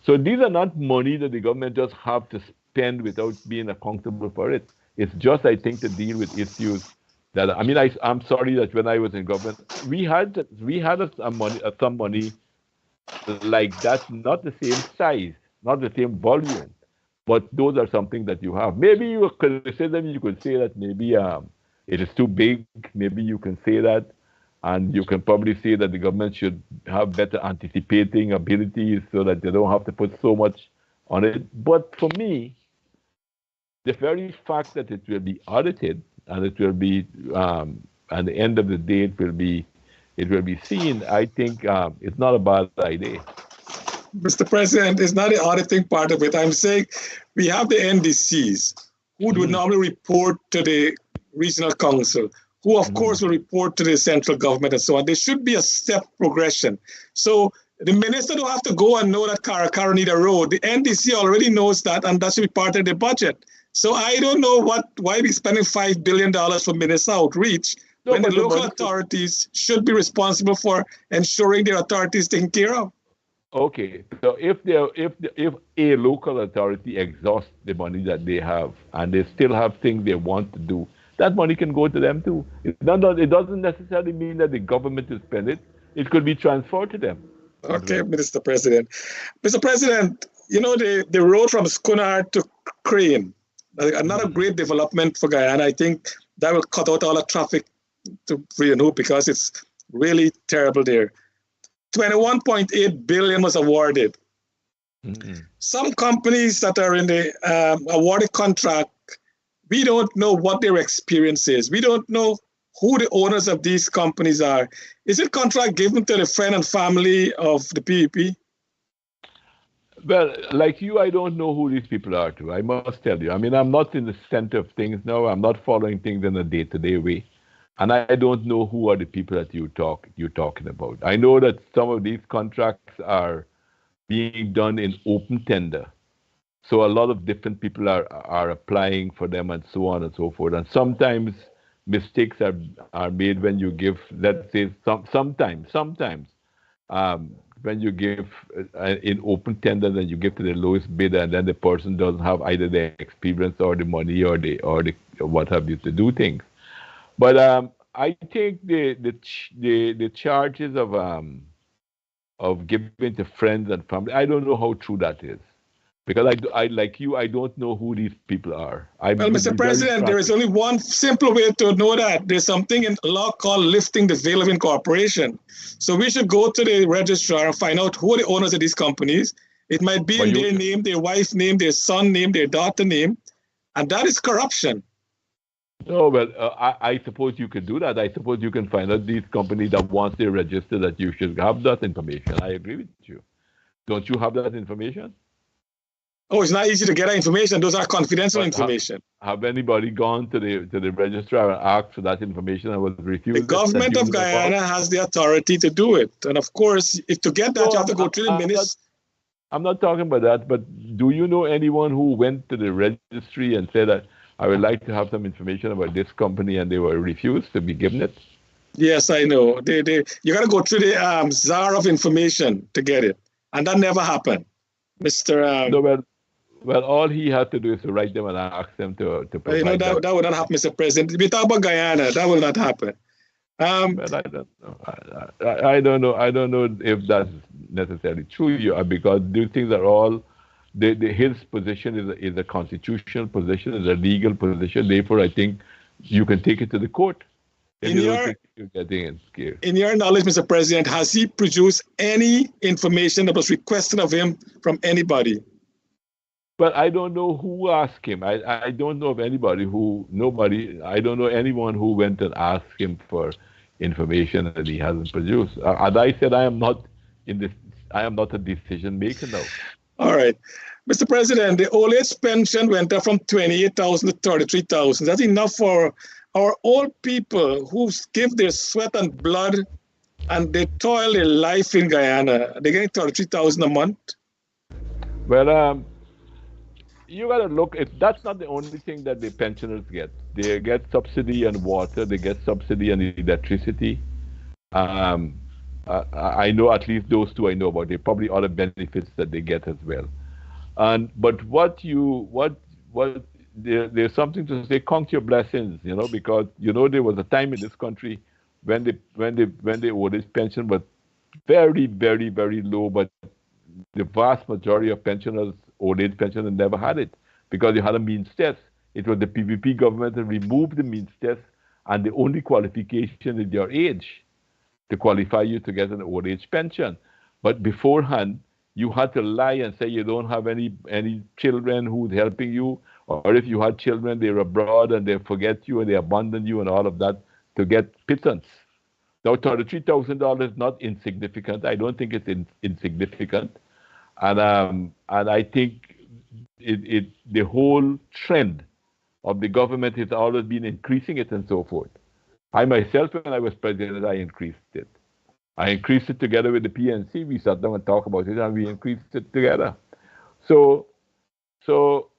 So these are not money that the government just have to spend without being accountable for it. It's just, I think, to deal with issues that, I mean, I'm sorry that when I was in government, we had some money like that, not the same size, not the same volume, but those are something that you have. Maybe you could say that maybe it is too big. Maybe you can say that. And you can probably say that the government should have better anticipating abilities so that they don't have to put so much on it. But for me, the very fact that it will be audited and it will be, at the end of the day, it will be seen, I think it's not a bad idea. Mr. President, it's not the auditing part of it. I'm saying we have the NDCs who would normally report to the regional council, who of course will report to the central government and so on. There should be a step progression. So the minister don't have to go and know that Karakara need a road. The NDC already knows that, and that should be part of the budget. So I don't know why we're spending $5 billion for minister outreach when the local authorities should be responsible for ensuring their authorities taken care of. Okay, so if a local authority exhausts the money that they have and they still have things they want to do, that money can go to them too. It doesn't necessarily mean that the government will spend it. It could be transferred to them. Okay, Mr. President. Mr. President, you know the road from Schooner to Crane, another great development for Guyana. I think that will cut out all the traffic to Hope because it's really terrible there. $21.8 billion was awarded. Some companies that are in the awarded contract, we don't know what their experience is. We don't know who the owners of these companies are. Is it contract given to the friend and family of the PEP? Well, like you, I don't know who these people are too. I must tell you. I mean, I'm not in the center of things now. I'm not following things in a day-to-day way. And I don't know who are the people that you're talking about. I know that some of these contracts are being done in open tender. So a lot of different people are applying for them and so on and so forth. And sometimes mistakes are made when you give, let's say, sometimes when you give in open tender, then you give to the lowest bidder, and then the person doesn't have either the experience or the money or the what have you to do things. But I think the charges of giving to friends and family, I don't know how true that is. Because I like you, I don't know who these people are. Well, Mr. President, there is only one simple way to know that. There's something in law called lifting the veil of incorporation. So we should go to the registrar and find out who are the owners of these companies. It might be in their name, their wife's name, their son name, their daughter name, and that is corruption. No, well, I suppose you could do that. I suppose you can find out these companies that once they register that you should have that information. I agree with you. Don't you have that information? Oh, it's not easy to get that information. Those are confidential But information. Have anybody gone to the registrar and asked for that information and was refused? The government of Guyana has the authority to do it. And of course, if to get that, you have to go through the ministry. I'm not talking about that, but do you know anyone who went to the registry and said that I would like to have some information about this company and they were refused to be given it? Yes, I know. You got to go through the czar of information to get it. And that never happened. Mr. No, well, all he had to do is to write them and ask them to provide. You know, that would not happen, Mr. President. We talk about Guyana, that will not happen. But I don't know. I don't know. I don't know if that's necessarily true. Because these things are all. His position is a constitutional position, is a legal position. Therefore, I think you can take it to the court. In your knowledge, Mr. President, has he produced any information that was requested of him from anybody? But I don't know who asked him. I don't know of anybody I don't know anyone who went and asked him for information that he hasn't produced. As I said, I am not a decision maker now. All right. Mr. President, the old age pension went up from 28,000 to 33,000. That's enough for our old people who give their sweat and blood and they toil their life in Guyana. They're getting 33,000 a month. Well, you got to look. That's not the only thing that the pensioners get. They get subsidy on water. They get subsidy on electricity. I know at least those two I know about. There are probably other benefits that they get as well. But there's something to say. Count your blessings, because there was a time in this country when the old age pension was very, very, very low, but the vast majority of pensioners, old age pensioners, never had it because you had a means test. It was the PVP government that removed the means test, and the only qualification is your age to qualify you to get an old age pension. But beforehand, you had to lie and say you don't have any children who's helping you, or if you had children, they're abroad and they forget you and they abandon you and all of that to get pittance. Now, $33,000 is not insignificant. I don't think it's insignificant. And I think the whole trend of the government has always been increasing it and so forth. I myself, when I was president, I increased it. I increased it together with the PNC. We sat down and talked about it, and we increased it together. So to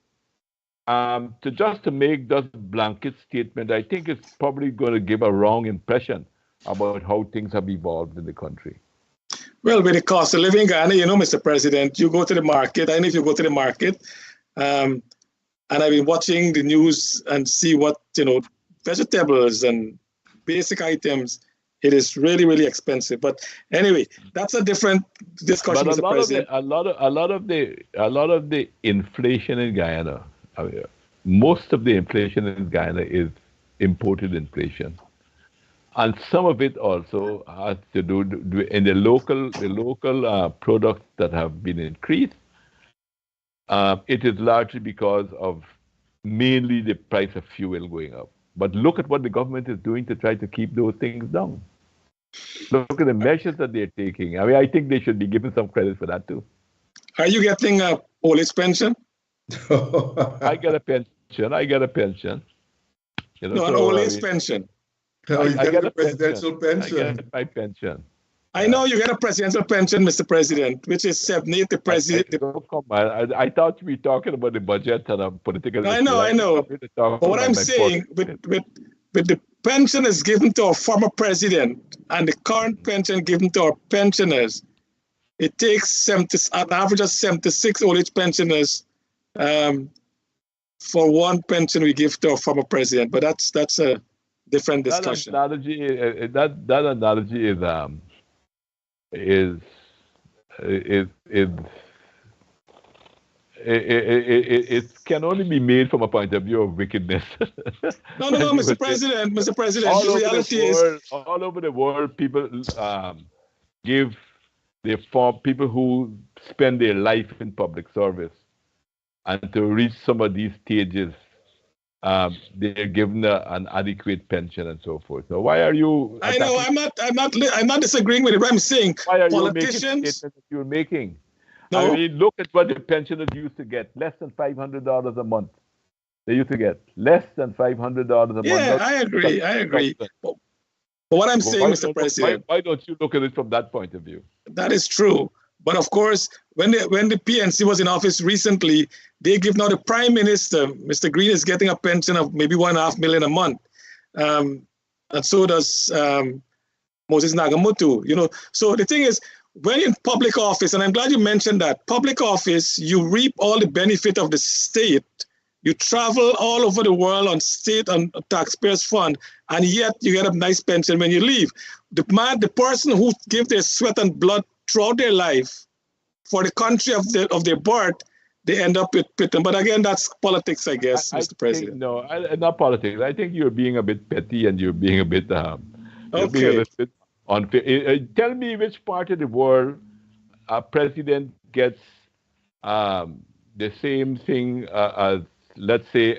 make that blanket statement, I think it's probably going to give a wrong impression about how things have evolved in the country. Well, with the cost of living in Guyana, Mr. President, you go to the market. I know if you go to the market, and I've been watching the news and see what, vegetables and basic items, it is really, really expensive. But anyway, that's a different discussion, Mr. President. A lot of the inflation in Guyana, most of the inflation in Guyana is imported inflation. And some of it also has to do in the local products that have been increased. It is largely because of mainly the price of fuel going up. But look at what the government is doing to try to keep those things down. Look at the measures that they're taking. I think they should be given some credit for that too. Are you getting a old age pension? I get a pension. No, an old age pension. I get a presidential pension. I get my pension. I know you get a presidential pension, Mr. President, which is 78 the president. I thought we were talking about the budget and a political. I know. But what I'm saying, with the pension is given to our former president and the current pension given to our pensioners, it takes an average of 76 old age pensioners for one pension we give to our former president. But that's a different discussion. That analogy it can only be made from a point of view of wickedness. No, Mr. President. The reality is all over the world, people give people who spend their life in public service, and to reach some of these stages they're given an adequate pension and so forth. So why are you? I know I'm not disagreeing with it. But I'm saying why are you making politicians. statements that you're making? No. I mean, look at what the pensioners used to get: less than $500 a month. They used to get less than $500 a month. Yeah, I agree. But what I'm saying, Mr. President, why don't you look at it from that point of view? that is true. But of course, when the PNC was in office recently, they give now the Prime Minister, Mr. Green, is getting a pension of maybe $1.5 million a month, and so does Moses Nagamutu. You know, so the thing is, when in public office, and I'm glad you mentioned that, public office, you reap all the benefit of the state. You travel all over the world on state and taxpayers' fund, and yet you get a nice pension when you leave. The person who gave their sweat and blood throughout their life for the country of their birth, they end up with pittance. But again, that's politics, I guess, Mr. President. No, not politics. I think you're being a bit petty and you're being a bit, being a bit unfair. Tell me which part of the world a president gets the same thing as, let's say,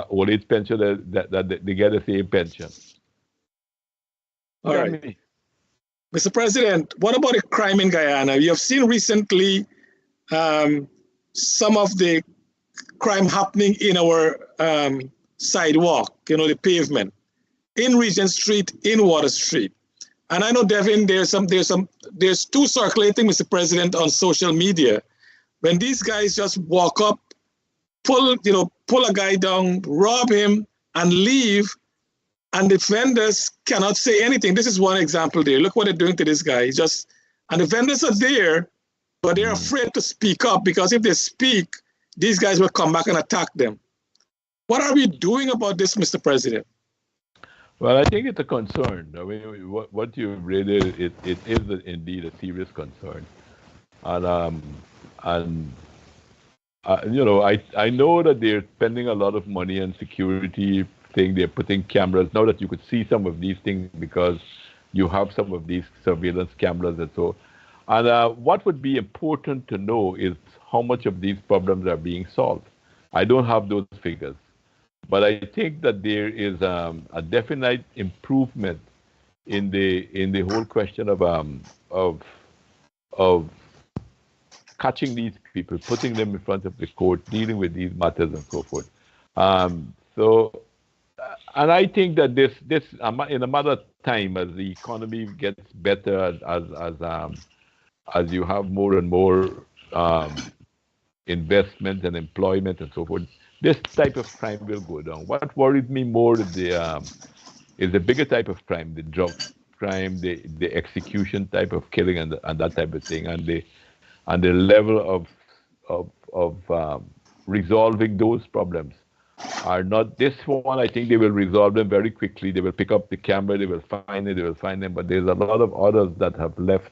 old age pensioner that they get the same pension. All right. Mr. President, what about the crime in Guyana? You have seen recently some of the crime happening in our sidewalk, the pavement, in Regent Street, in Water Street. And I know, Devin, there's two circulating, Mr. President, on social media. When these guys just walk up, pull a guy down, rob him, and leave, and the vendors cannot say anything. This is one example there. Look what they're doing to this guy. And the vendors are there, but they're afraid to speak up, because if they speak, these guys will come back and attack them. What are we doing about this, Mr. President? Well, I think it's a concern. I mean, what you read, it is indeed a serious concern. And I know that they're spending a lot of money on security thing. They're putting cameras now that you could see some of these things because you have some of these surveillance cameras and so. And what would be important to know is how much of these problems are being solved. I don't have those figures, but I think that there is a definite improvement in the whole question of catching these people, putting them in front of the court, dealing with these matters and so forth. And I think that this in a matter of time, as the economy gets better, as you have more and more investment and employment and so forth, this type of crime will go down. What worries me more is the bigger type of crime, the drug crime, the execution type of killing and that type of thing, and the level of resolving those problems are not. This one, I think they will resolve them very quickly. They will pick up the camera, they will find them, but there's a lot of others that have left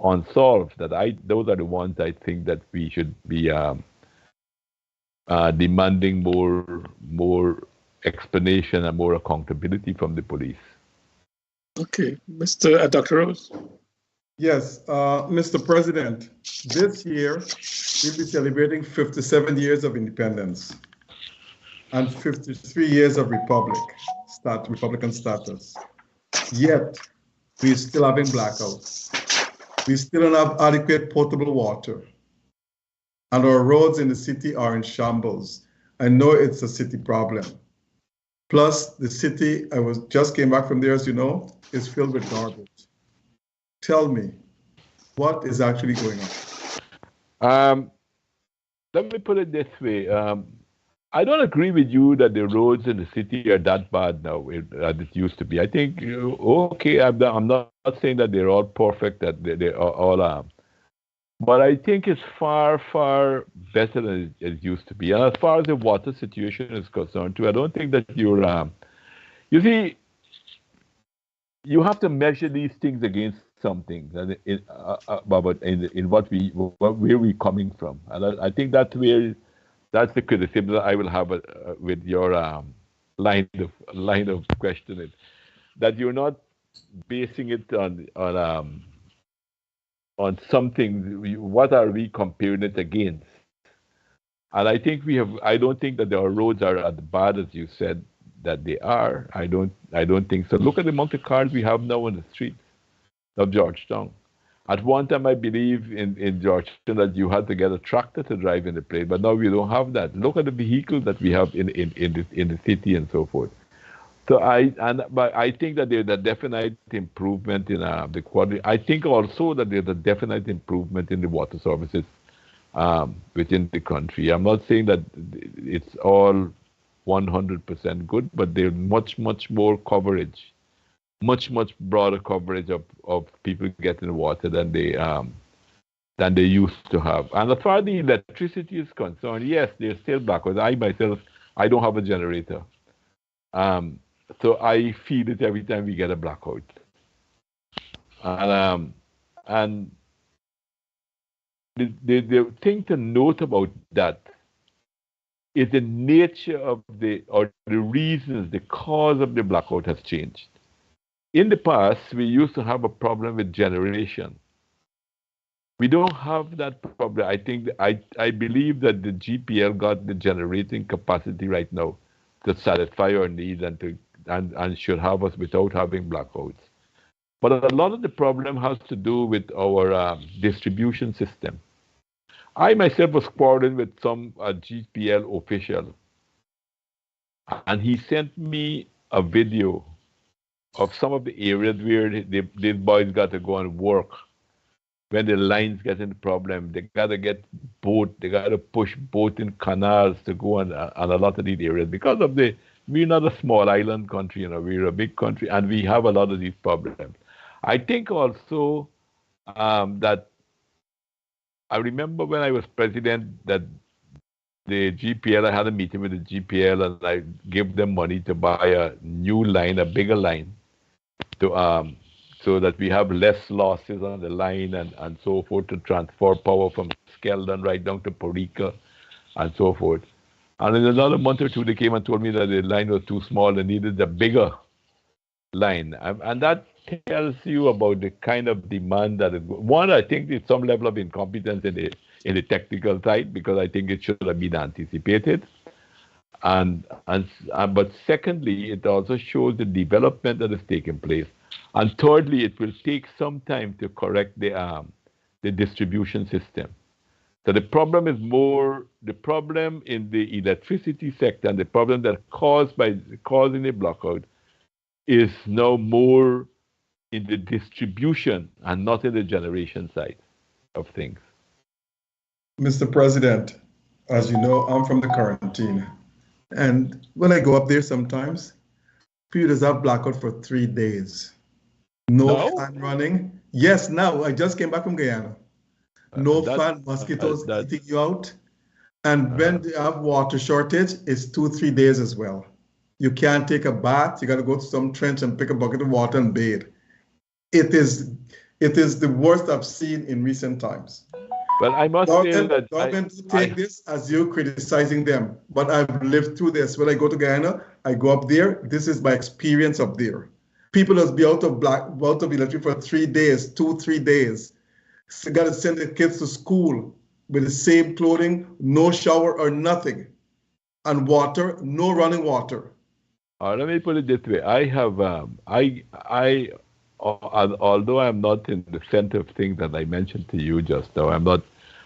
unsolved. Those are the ones I think that we should be demanding more explanation and more accountability from the police. Okay, Dr. Rose. Yes, Mr. President, this year we'll be celebrating 57 years of independence and 53 years of Republican status. Yet, we're still having blackouts. We still don't have adequate potable water. And our roads in the city are in shambles. I know it's a city problem. Plus, the city, just came back from there, as you know, is filled with garbage. Tell me, what is actually going on? Let me put it this way. I don't agree with you that the roads in the city are that bad now as it used to be. I think, okay, I'm not saying that they're all perfect, that they are all, but I think it's far, far better than it used to be. And as far as the water situation is concerned, too, I don't think that you see, you have to measure these things against something in where we're coming from. And I think that's the criticism I will have with your line of questioning, that you're not basing it on something. What are we comparing it against? And I don't think that our roads are as bad as you said that they are. I don't think so. Look at the amount of cars we have now on the streets of Georgetown. At one time, I believe in Georgetown that you had to get a tractor to drive in the place, but now we don't have that. Look at the vehicles that we have in the city and so forth. So but I think that there's a definite improvement in the quality. I think also that there's a definite improvement in the water services within the country. I'm not saying that it's all 100% good, but there's much more coverage, much broader coverage of people getting water than they used to have. And as far as the electricity is concerned, yes, there's still blackouts. I myself, I don't have a generator. So I feel it every time we get a blackout. And the thing to note about that is the nature of the reasons, the cause of the blackout has changed. In the past, we used to have a problem with generation. We don't have that problem. I believe that the GPL got the generating capacity right now to satisfy our needs and should have us without having blackouts. But a lot of the problem has to do with our distribution system. I myself was quarreling with some GPL official, and he sent me a video of some of the areas where these boys got to go and work. When the lines get into problem, they got to get they got to push boat in canals to go on a lot of these areas because of we're not a small island country, we're a big country, and we have a lot of these problems. I think also that I remember when I was president that the GPL, I had a meeting with the GPL and I gave them money to buy a new line, a bigger line, to so that we have less losses on the line and so forth, to transfer power from Skeldon right down to Porica and so forth. And in another month or two, they came and told me that the line was too small, they needed a bigger line. And that tells you about the kind of demand that one, I think there's some level of incompetence in the technical side, because I think it should have been anticipated. But secondly, it also shows the development that is taking place. And thirdly, it will take some time to correct the distribution system. So the problem is more the problem in the electricity sector, and the problem that causing the blackout is now more in the distribution and not in the generation side of things. Mr. President, as you know, I'm from the quarantine. And when I go up there sometimes, people just have blackout for 3 days. No fan running. Yes, now I just came back from Guyana. No fan, mosquitoes eating you out. And when they have water shortage, it's 2-3 days as well. You can't take a bath. You got to go to some trench and pick a bucket of water and bathe. It is the worst I've seen in recent times. Well, I must say that government take this as you criticizing them, but I've lived through this. When I go to Guyana, I go up there. This is my experience up there. People must be out of electricity for 3 days, 2-3 days. So got to send the kids to school with the same clothing, no shower or nothing, and water, no running water. Let me put it this way: I have although I'm not in the center of things that I mentioned to you just now, I'm not.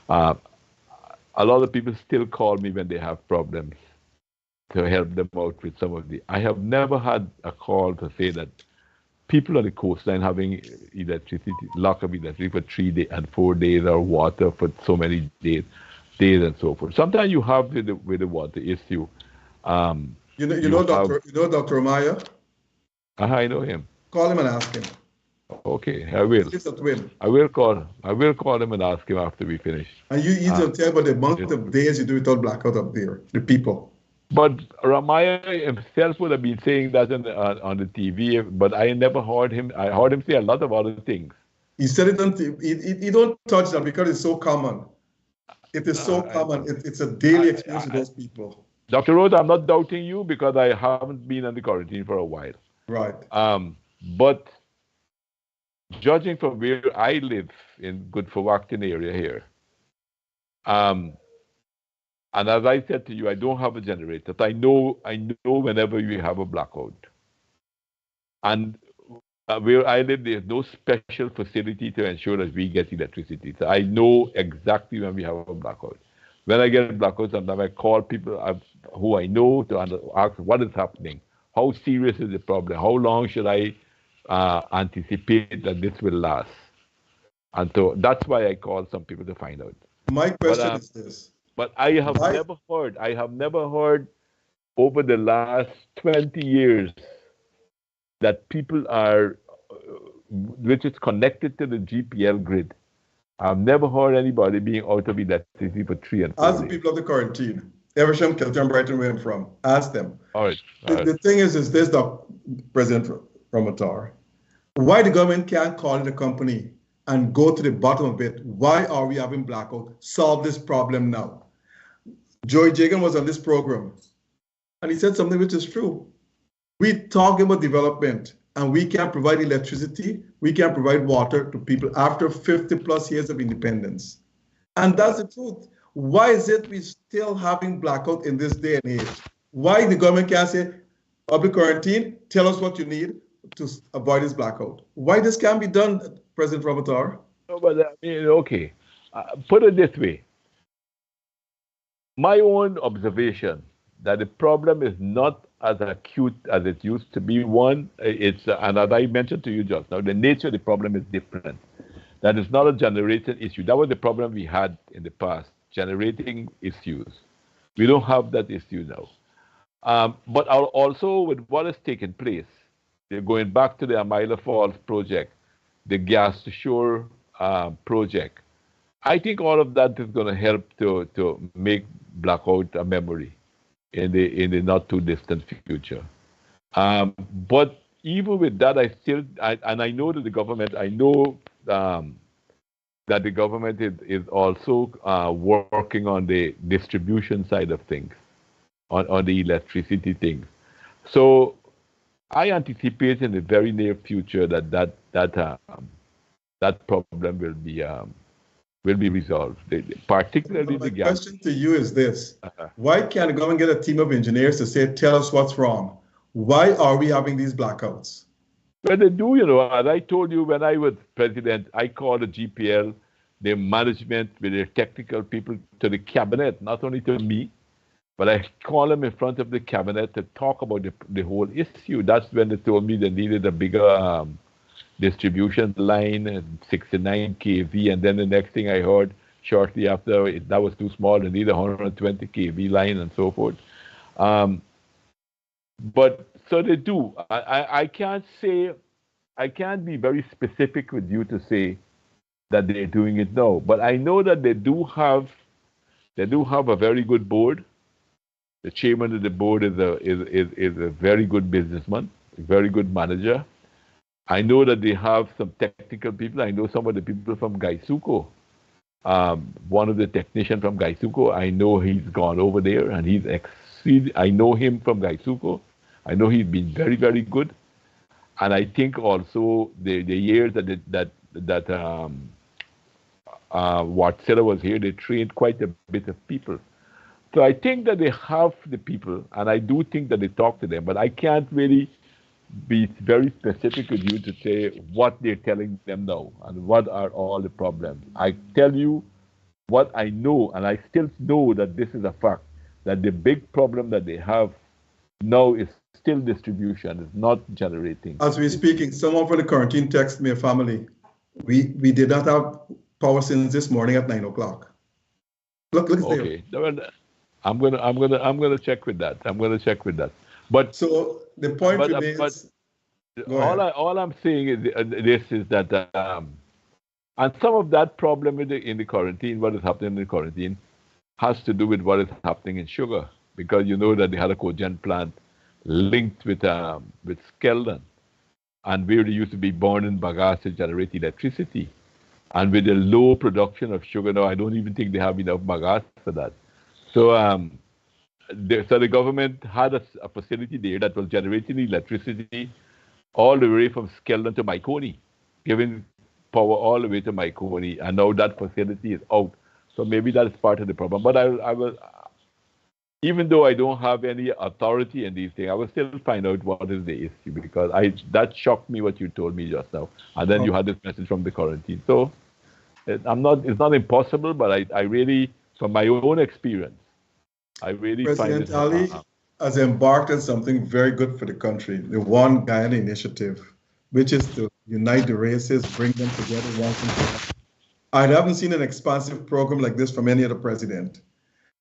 A lot of people still call me when they have problems to help them out with some of the. I have never had a call to say that people on the coastline having lack of electricity for 3 days and 4 days, or water for so many days and so forth. Sometimes you have with the water issue. You know Dr. Amaya? I know him. Call him and ask him. Okay, I will. I will call him and ask him after we finish. And you need to tell about the amount of days you do without blackout up there, the people. But Ramaya himself would have been saying that on the TV, but I never heard him. I heard him say a lot of other things. He said it on TV. He don't touch that because it's so common. It is so common. It's a daily experience with those people. Dr. Rose, I'm not doubting you because I haven't been on the quarantine for a while. Right. But judging from where I live in Goodfawacton area here, And as I said to you, I don't have a generator. So I know whenever you have a blackout. And where I live, there's no special facility to ensure that we get electricity. So I know exactly when we have a blackout. When I get a blackout, sometimes I call people who I know to ask what is happening. How serious is the problem? How long should I anticipate that this will last? And so that's why I call some people to find out. My question is this. But I have never heard over the last 20 years that people are, which is connected to the GPL grid. I've never heard anybody being out of electricity for 3 and 4 Ask the people of the quarantine, Eversham, Kilton, Brighton, where I'm from. Ask them. All right. The thing is this, President Ramotar, why the government can't call it a company and go to the bottom of it? Why are we having blackout? Solve this problem now. Joy Jagan was on this program, and he said something which is true. We talk about development, and we can provide electricity, we can provide water to people after 50 plus years of independence. And that's the truth. Why is it we still having blackout in this day and age? Why the government can't say, public quarantine, tell us what you need to avoid this blackout? Why this can't be done, President Ramotar? No, but I mean, okay. Put it this way. My own observation that the problem is not as acute as it used to be. One, and as I mentioned to you just now, the nature of the problem is different. That is not a generating issue. That was the problem we had in the past, generating issues. We don't have that issue now. But also with what has taken place, they're going back to the Amila Falls project, the gas to shore project. I think all of that is going to help to make blackout a memory in the not too distant future. But even with that, I know that the government, that the government is also working on the distribution side of things, on the electricity things. So I anticipate in the very near future that problem will be resolved, particularly the gas. My question to you is this. Why can't the government get a team of engineers to say, tell us what's wrong? Why are we having these blackouts? Well, they do, as I told you when I was president, I called the GPL, the management with their technical people to the cabinet, not only to me, but I called them in front of the cabinet to talk about the whole issue. That's when they told me they needed a bigger distribution line, 69 kV, and then the next thing I heard shortly after, that was too small, they need a 120 kV line and so forth. But so they do. I can't be very specific with you to say that they're doing it now, but I know that they do have a very good board. The chairman of the board is a very good businessman, a very good manager. I know that they have some technical people. I know some of the people from Gaisuko. One of the technicians from Gaisuko, I know he's gone over there and I know him from Gaisuko. I know he's been very, very good. And I think also the years that Watsila was here, they trained quite a bit of people. So I think that they have the people, and I do think that they talk to them, but I can't really be very specific with you to say what they're telling them now and what are all the problems. I tell you what I know, and I still know that this is a fact, that the big problem that they have now is still distribution, it's not generating. As we're speaking, someone from the quarantine texted me, a family. We did not have power since this morning at 9 o'clock. Look okay. There. I'm gonna check with that. But so the point remains. All I'm saying is that and some of that problem in the quarantine, what is happening in the quarantine, has to do with what is happening in sugar, because you know that they had a cogen plant linked with Skeldon, and where they used to be burning bagasse to generate electricity, and with the low production of sugar now, I don't even think they have enough bagasse for that. So the government had a facility there that was generating electricity all the way from Skeldon to Mycone, giving power all the way to Mycone, and now that facility is out. So maybe that is part of the problem. But even though I don't have any authority in these things, I will still find out what is the issue, because that shocked me what you told me just now, and then you had this message from the quarantine. So it's not impossible, but I really, from my own experience, I really President find it. Ali has embarked on something very good for the country, the One Guyana Initiative, which is to unite the races, bring them together once and for all. I haven't seen an expansive program like this from any other president.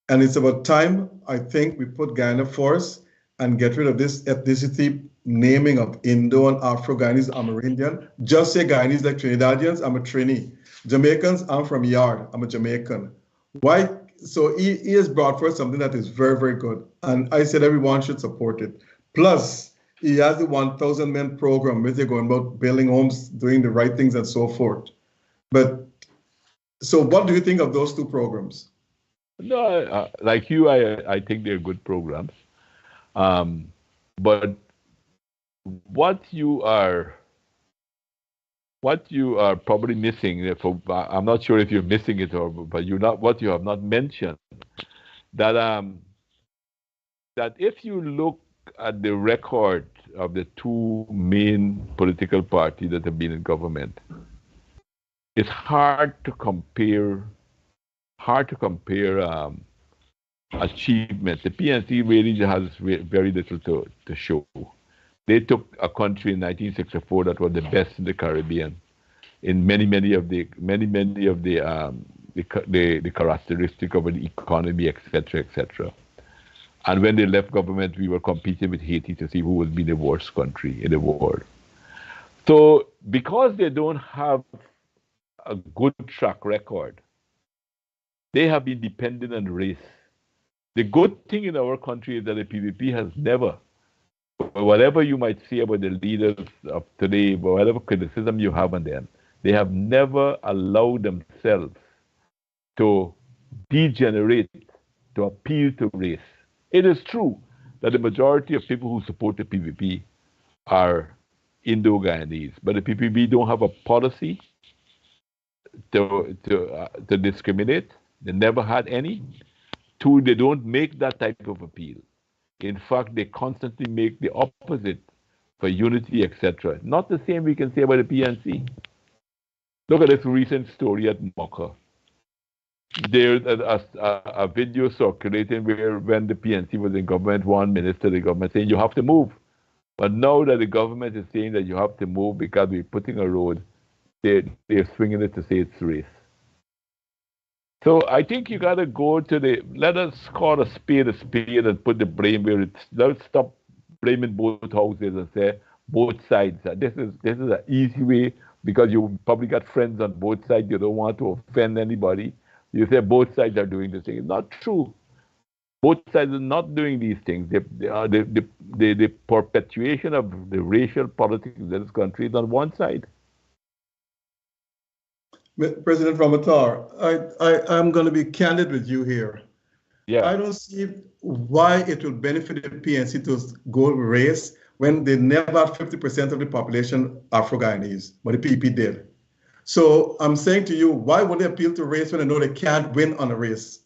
And it's about time, I think, we put Guyana first and get rid of this ethnicity naming of Indo and Afro-Guyanese, Amerindian. Just say Guyanese like Trinidadians, I'm a Trini. Jamaicans, I'm from Yard, I'm a Jamaican. Why? So he has brought forth something that is very, very good. And I said everyone should support it. Plus, he has the 1,000 men program, where they're going about building homes, doing the right things and so forth. But so what do you think of those two programs? No, like you, I think they're good programs. But what you are probably missing, I'm not sure if you're missing it but what you have not mentioned, that if you look at the record of the two main political parties that have been in government, it's hard to compare achievements. The PNC really has very little to show. They took a country in 1964 that was the best in the Caribbean in many of the characteristics of the economy, etc. And when they left government, we were competing with Haiti to see who would be the worst country in the world. So because they don't have a good track record, they have been dependent on race. The good thing in our country is that the PPP has never, whatever you might say about the leaders of today, whatever criticism you have on them, they have never allowed themselves to degenerate, to appeal to race. It is true that the majority of people who support the PPP are Indo-Guyanese, but the PPP don't have a policy to discriminate. They never had any. Two, they don't make that type of appeal. In fact, they constantly make the opposite for unity, etc. Not the same we can say about the PNC. Look at this recent story at Mocha. There's a video circulating where when the PNC was in government, one minister of the government saying you have to move. But now that the government is saying that you have to move because we're putting a road, they're swinging it to say it's race. So I think you got to go to let us call a spade and put the blame where it's, let's stop blaming both houses and say both sides. This is an easy way, because you probably got friends on both sides. You don't want to offend anybody. You say both sides are doing this thing. It's not true. Both sides are not doing these things. The perpetuation of the racial politics in this country is on one side. President Ramotar, I'm going to be candid with you here. Yeah. I don't see why it will benefit the PNC to go race when they never had 50% of the population Afro-Guyanese, but the PP did. So I'm saying to you, why would they appeal to race when they know they can't win on a race?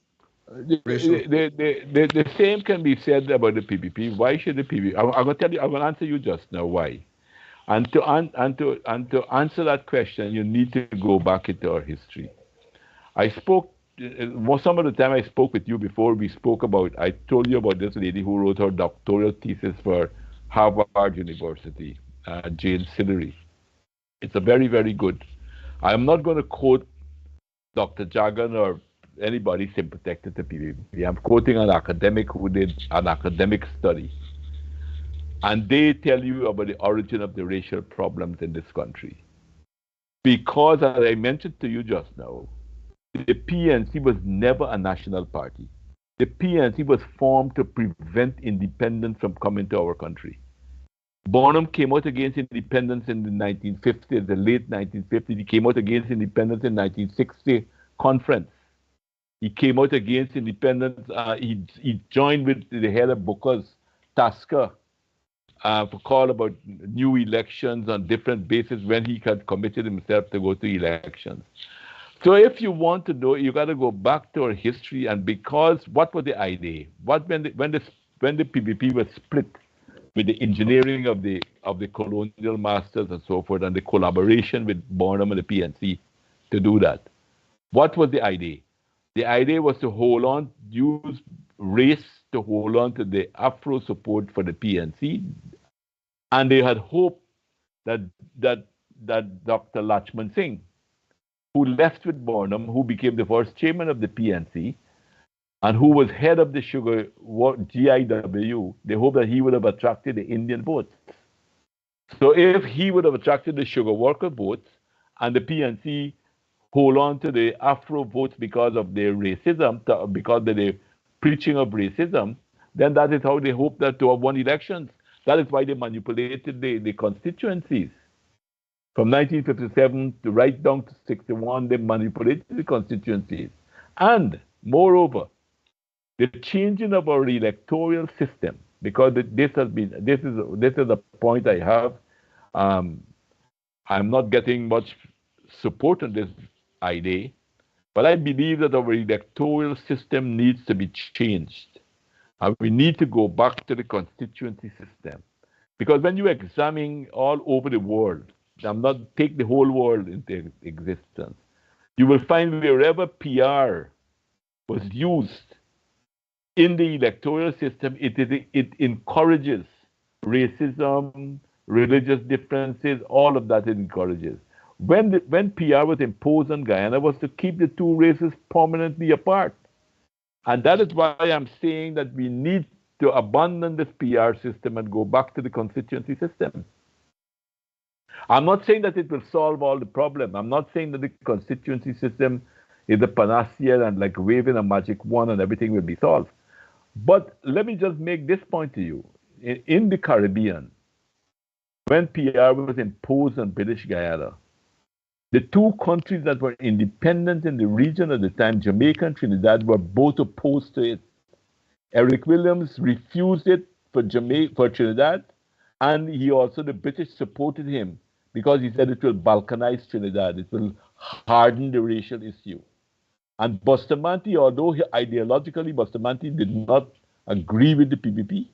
The same can be said about the PPP. Why should the PPP? I'm going to tell you. I'm going to answer you just now why. And to answer that question, you need to go back into our history. I spoke some of the time I spoke with you before. I told you about this lady who wrote her doctoral thesis for Harvard University, Jane Sillery. It's a very, very good. I'm not going to quote Dr. Jagan or anybody sympathetic to PPP. I'm quoting an academic who did an academic study. And they tell you about the origin of the racial problems in this country. Because, as I mentioned to you just now, the PNC was never a national party. The PNC was formed to prevent independence from coming to our country. Bonham came out against independence in the 1950s, the late 1950s. He came out against independence in the 1960 conference. He came out against independence. He joined with the head of Booker's Tasker for call about new elections on different bases when he had committed himself to go to elections. So if you want to know, you got to go back to our history, and because what was the idea? When the PPP was split with the engineering of the colonial masters and so forth, and the collaboration with Barnum and the PNC to do that. What was the idea? The idea was to use race to hold on to the Afro support for the PNC, and they had hoped that Dr. Lachman Singh, who left with Barnum, who became the first chairman of the PNC, and who was head of the sugar GIW, they hoped that he would have attracted the Indian votes. So if he would have attracted the sugar worker votes, and the PNC hold on to the Afro votes because of their racism, because of the preaching of racism, then that is how they hope that to have won elections. That is why they manipulated the constituencies. From 1957 to right down to 61, they manipulated the constituencies. And moreover, the changing of our electoral system, because this is a point I have. I'm not getting much support on this idea, but I believe that our electoral system needs to be changed. And we need to go back to the constituency system. Because when you examine all over the world, I'm not take the whole world into existence, you will find wherever PR was used in the electoral system, it encourages racism, religious differences, all of that it encourages. When PR was imposed on Guyana was to keep the two races permanently apart. And that is why I'm saying that we need to abandon this PR system and go back to the constituency system. I'm not saying that it will solve all the problem. I'm not saying that the constituency system is a panacea and like waving a magic wand and everything will be solved. But let me just make this point to you. In the Caribbean, when PR was imposed on British Guyana, the two countries that were independent in the region at the time, Jamaica and Trinidad, were both opposed to it. Eric Williams refused it for Trinidad, and the British supported him because he said it will balkanize Trinidad, it will harden the racial issue. And Bustamante, although ideologically Bustamante did not agree with the PPP,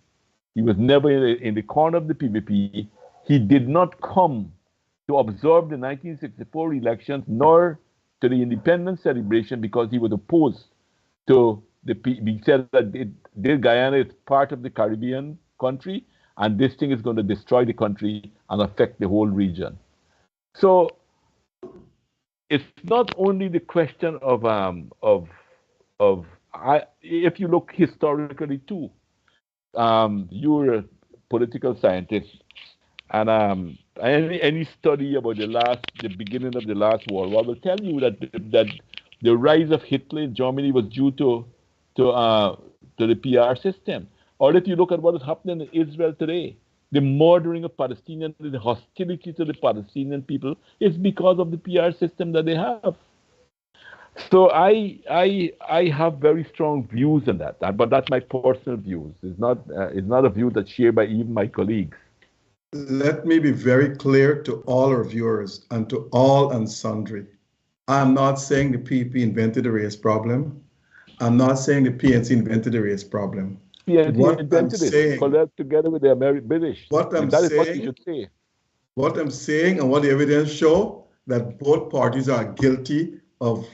he was never in the corner of the PPP, he did not come to observe the 1964 elections nor to the independence celebration because he was opposed to he said that Guyana is part of the Caribbean country and this thing is going to destroy the country and affect the whole region. So it's not only the question if you look historically too, you're a political scientist, and any study about the beginning of the last World War will tell you that the rise of Hitler in Germany was due to the PR system. Or if you look at what is happening in Israel today, the murdering of Palestinians, the hostility to the Palestinian people is because of the PR system that they have. So I have very strong views on that, but that's my personal views. It's not a view that's shared by even my colleagues. Let me be very clear to all our viewers and to all and sundry. I'm not saying the PP invented the race problem. I'm not saying the PNC invented the race problem. PNC invented it together with the British. That is what you should say. What I'm saying and what the evidence show that both parties are guilty of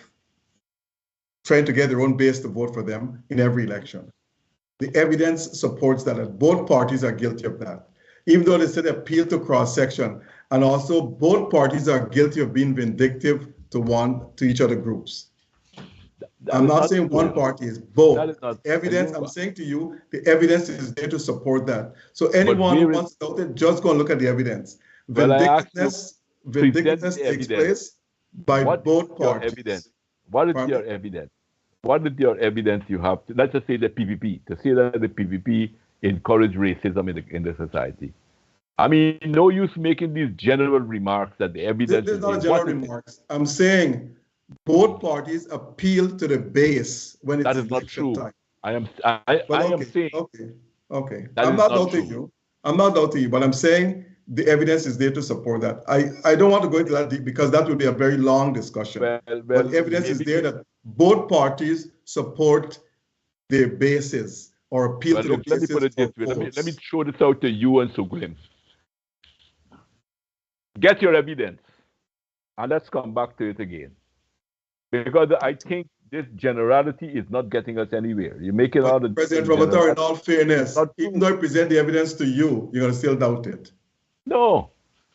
trying to get their own base to vote for them in every election. The evidence supports that both parties are guilty of that. Even though they said appeal to cross-section, and also both parties are guilty of being vindictive to each other groups. I'm not saying one party is both. Evidence, I'm saying to you, the evidence is there to support that. So anyone who wants to doubt it, just go and look at the evidence. Vindictiveness takes place by both parties. What is your evidence? What is your evidence you have? Let's just say the PPP, to say that the PPP encourage racism in the society. I mean, no use making these general remarks that the evidence is not general remarks. I'm saying both parties appeal to the base when it's election time. I am saying. Okay. I'm not doubting you. I'm not doubting you, but I'm saying the evidence is there to support that. I don't want to go into that deep because that would be a very long discussion. But evidence is there that both parties support their bases or appeal to the bases. Let me put it this way. Let me throw this out to you and Sugrim. Get your evidence, and let's come back to it again. Because I think this generality is not getting us anywhere. You make it out of President Ramotar, in all fairness, even though I present the evidence to you, you're going to still doubt it. No,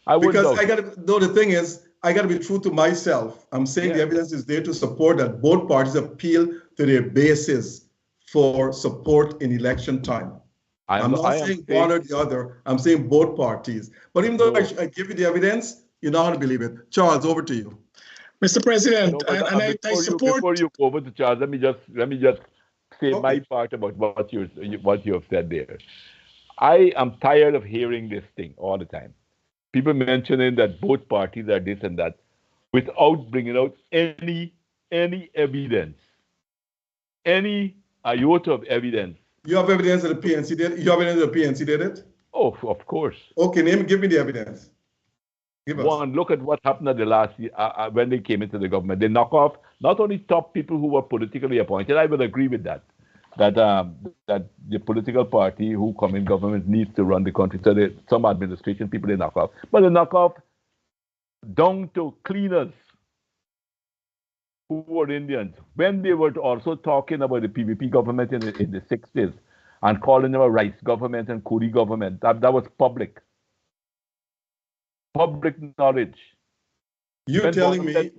I wouldn't. Because the thing is, I got to be true to myself. I'm saying the evidence is there to support that both parties appeal to their bases for support in election time. I'm not saying one or the other. I'm saying both parties. But even though I give you the evidence, you're not going to believe it. Charles, over to you. Mr. President, I support. Before you go over to Charles, let me just say my part about what you have said there. I am tired of hearing this thing all the time. People mentioning that both parties are this and that, without bringing out any evidence, any iota of evidence. You have evidence that the PNC did. You have evidence that the PNC did it. Oh, of course. Okay, give me the evidence. One, look at what happened at the last year when they came into the government. They knock off not only top people who were politically appointed. I would agree with that. That the political party who come in government needs to run the country. So some administration people they knock off, but they knock off down to cleaners who were Indians. When they were also talking about the PVP government in the 60s and calling them a rice government and Kuri government, that was public knowledge. You're telling me that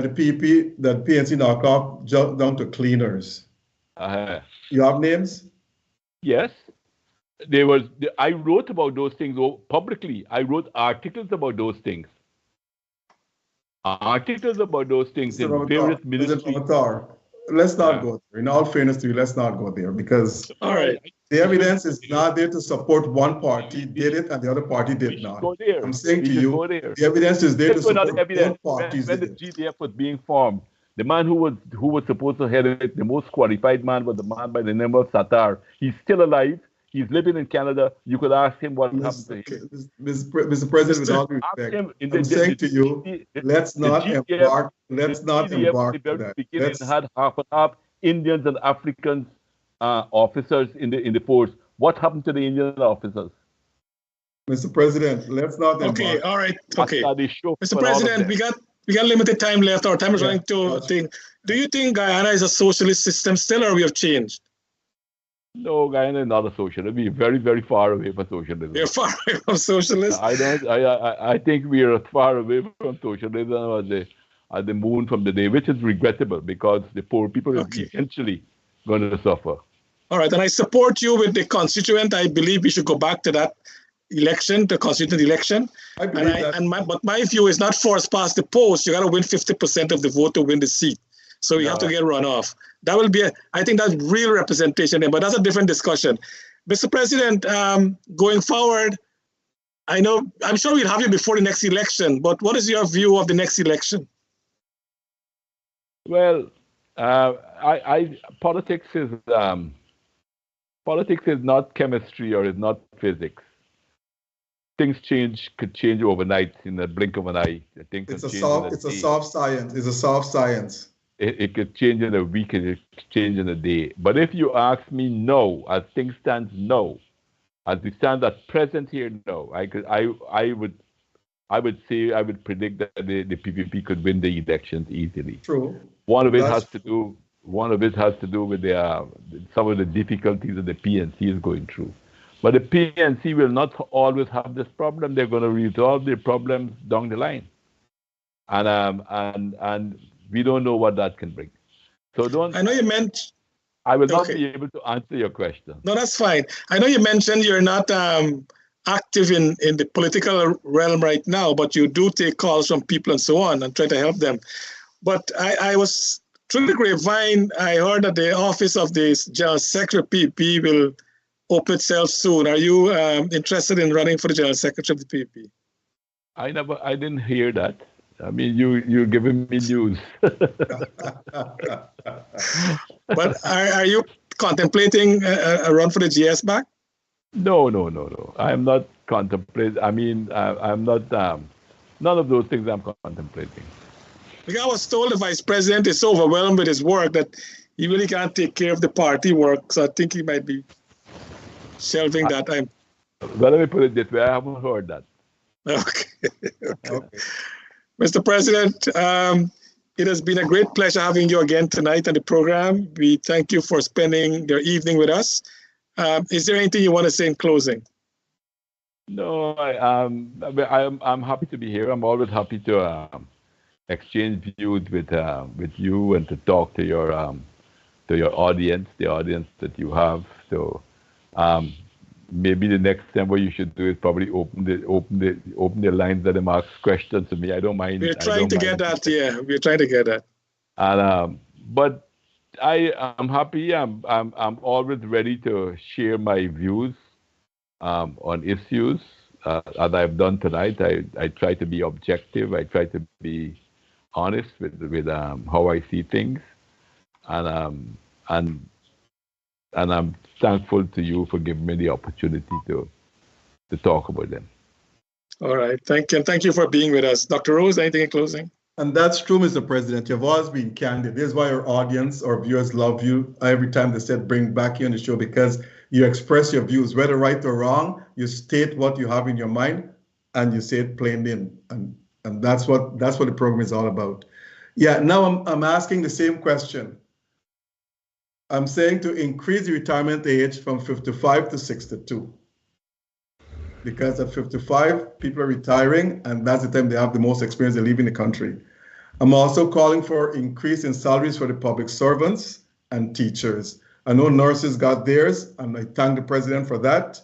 the PNC knocked off down to cleaners. You have names? Yes. I wrote about those things publicly. I wrote articles about those things. In various ministries. Let's not go there. In all fairness to you, let's not go there because the evidence is not there to support one party did it and the other party did not. I'm saying to you, the evidence is there to support both parties. When the GDF was being formed, the man who was supposed to head it, the most qualified man, was the man by the name of Sattar. He's still alive. He's living in Canada. You could ask him what happened to him. Mr. President, with all respect, I'm saying to you, let's not embark on that. Beginning had half and half Indians and Africans officers in the force. What happened to the Indian officers? Mr. President, let's not embark. Okay, all right. Okay. Mr. President, we got limited time left. Our time is running to thing. Do you think Guyana is a socialist system still, or we have changed? No, Guyana is not a socialist. We're very, very far away from socialism. We're far away from socialism. I think we are as far away from socialism as the moon from the day, which is regrettable because the poor people are eventually going to suffer. All right, and I support you with the constituent. I believe we should go back to that election, the constituent election. But my view is not force past the post. You got to win 50% of the vote to win the seat. So you have to get runoff. That will be, I think that's real representation there, but that's a different discussion. Mr. President, going forward, I'm sure we'll have you before the next election, but what is your view of the next election? Well, politics is not chemistry or is not physics. Things could change overnight in the blink of an eye. It's a soft science. It could change in a week, it could change in a day. But if you ask me now, as things stand now, as we stand at present here now, I would predict that the PPP could win the elections easily. True. One of it has to do with some of the difficulties that the PNC is going through. But the PNC will not always have this problem. They're going to resolve their problems down the line. And we don't know what that can bring. So I know you meant. I will not be able to answer your question. No, that's fine. I know you mentioned you're not active in the political realm right now, but you do take calls from people and so on and try to help them. But I was through the grapevine, I heard that the office of the General Secretary PPP will open itself soon. Are you interested in running for the General Secretary of the PPP? I didn't hear that. I mean, you're giving me news. But are you contemplating a run for the GS back? No, no, no, no. I'm not contemplating. I mean, I'm not. None of those things I'm contemplating. Because I was told the vice president is so overwhelmed with his work that he really can't take care of the party work. So I think he might be shelving that. Well, let me put it this way. I haven't heard that. Okay. Mr. President, it has been a great pleasure having you again tonight on the program. We thank you for spending your evening with us. Is there anything you want to say in closing? No, I'm happy to be here. I'm always happy to exchange views with you and to talk to your audience, the audience that you have. So maybe the next time what you should do is probably open the lines that them ask questions to me. I don't mind. We're trying to get that. Yeah, we're trying to get that. And but I'm happy. I'm always ready to share my views on issues as I've done tonight. I try to be objective. I try to be honest with how I see things, and I'm thankful to you for giving me the opportunity to talk about them. All right, thank you, and thank you for being with us, Dr. Rose. Anything in closing? And that's true, Mr. President. You've always been candid. This is why our audience, our viewers love you. Every time they said bring back you on the show, because you express your views, whether right or wrong. You state what you have in your mind, and you say it plainly, and that's what the program is all about. Yeah. Now I'm asking the same question. I'm saying to increase the retirement age from 55 to 62. Because at 55, people are retiring, and that's the time they have the most experience in leaving the country. I'm also calling for increase in salaries for the public servants and teachers. I know nurses got theirs, and I thank the president for that.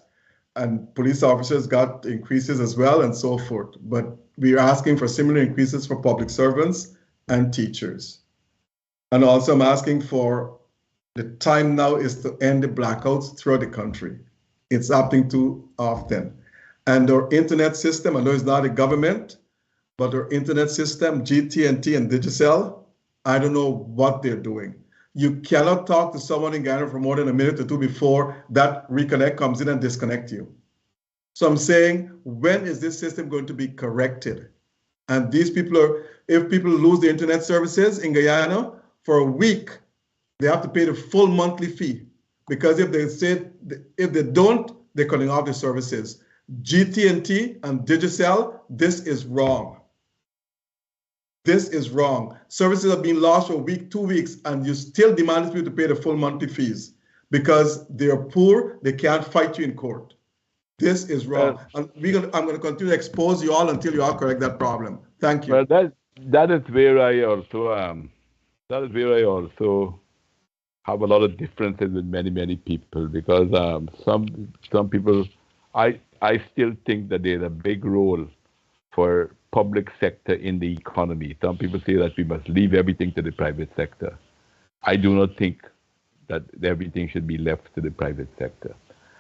And police officers got increases as well, and so forth. But we are asking for similar increases for public servants and teachers. And also I'm asking for the time now is to end the blackouts throughout the country. It's happening too often. And our internet system, I know it's not a government, but our internet system, GT&T and Digicel, I don't know what they're doing. You cannot talk to someone in Guyana for more than a minute or two before that reconnect comes in and disconnect you. So I'm saying, when is this system going to be corrected? And these people if people lose the internet services in Guyana for a week, they have to pay the full monthly fee. Because if they don't, they're cutting off the services. GT&T and Digicel, this is wrong. This is wrong. Services are being lost for a week, 2 weeks, and you still demand people to pay the full monthly fees because they're poor, they can't fight you in court. This is wrong. And I'm going to continue to expose you all until you all correct that problem. Thank you. Well, that is where I also have a lot of differences with many people, because some people, I still think that there's a big role for public sector in the economy. Some people say that we must leave everything to the private sector. I do not think that everything should be left to the private sector.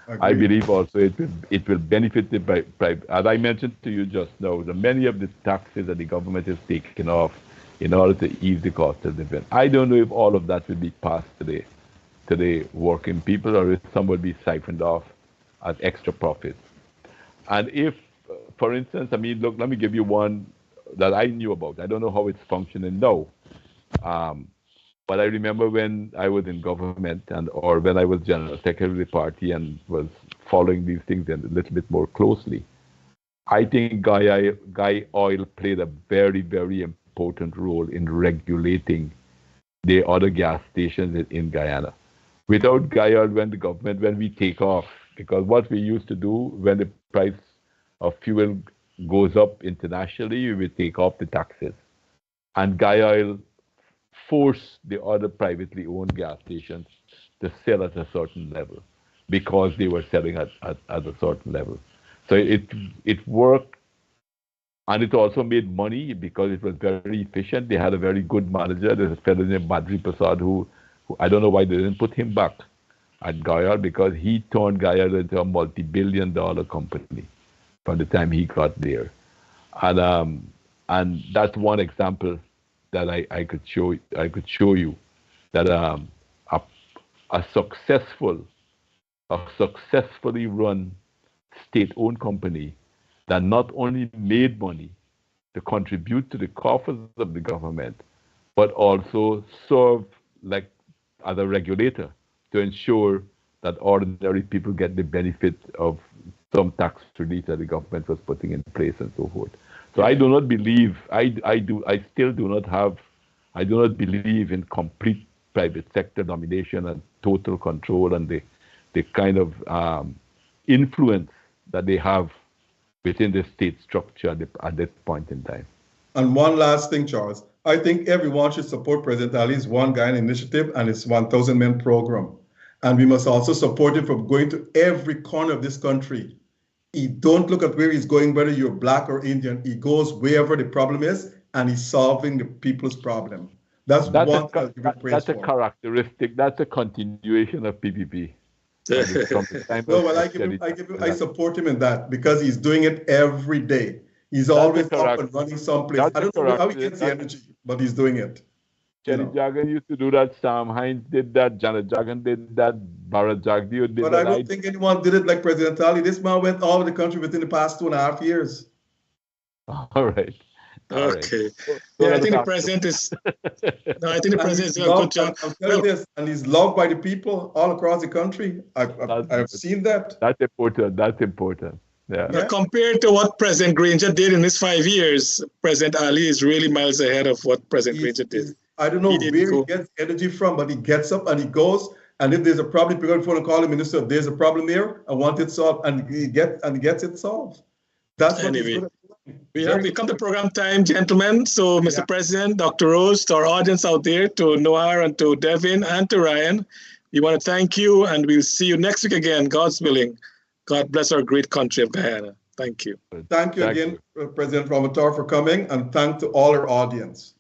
Agreed. I believe also it will benefit the private. As I mentioned to you just now, many of the taxes that the government has taken off in order to ease the cost of living. I don't know if all of that will be passed to the working people, or if some will be siphoned off as extra profits. And if, for instance, look, let me give you one that I knew about. I don't know how it's functioning now. But I remember when I was in government or when I was general secretary of the party and was following these things a little bit more closely, I think Guy Oil played a very, very important role in regulating the other gas stations in Guyana. Without Guy Oil, when we take off, because what we used to do when the price of fuel goes up internationally, we would take off the taxes. And Guy Oil force the other privately owned gas stations to sell at a certain level because they were selling at a certain level. So it worked, and it also made money because it was very efficient. They had a very good manager. There's a fellow named Badri Prasad who I don't know why they didn't put him back at Guyana, because he turned Guyana into a multi-billion-dollar company from the time he got there. And that's one example that I could show you that a successful a successfully run state-owned company that not only made money to contribute to the coffers of the government, but also serve like as a regulator to ensure that ordinary people get the benefit of some tax relief that the government was putting in place and so forth. So I do not believe, I still do not have, I do not believe in complete private sector domination and total control and the kind of influence that they have within the state structure at this point in time. And one last thing, Charles. I think everyone should support President Ali's One Guyana initiative and his 1,000 men program. And we must also support him from going to every corner of this country. He don't look at where he's going, whether you're black or Indian. He goes wherever the problem is, and he's solving the people's problem. That's a characteristic. That's a continuation of PPP. I support him in that because he's doing it every day. He's always up and running someplace. I don't know how he gets the energy, but he's doing it. Jerry Jagan used to do that. Sam Hines did that. Janet Jagan did that. Bharat Jagdeo did that. But I don't think anyone did it like President Ali. This man went all over the country within the past 2.5 years. All right. Okay. Yeah, I think the president is. No, I think the president is doing a good job. I'm telling this, and he's loved by the people all across the country. I've seen that. That's important. That's important. Yeah. But compared to what President Granger did in his 5 years, President Ali is really miles ahead of what President Granger did. I don't know where he gets energy from, but he gets up and he goes. And if there's a problem, he picks up the phone and call the minister. There's a problem here. I want it solved, and he gets it solved. That's what he's good at. We have become the program time, gentlemen. So, Mr. President, Dr. Rose, to our audience out there, to Noah and to Devin and to Ryan, we want to thank you, and we'll see you next week again, God's willing. God bless our great country of Guyana. Thank you. Thank you again, President Ramotar, for coming, and thank to all our audience.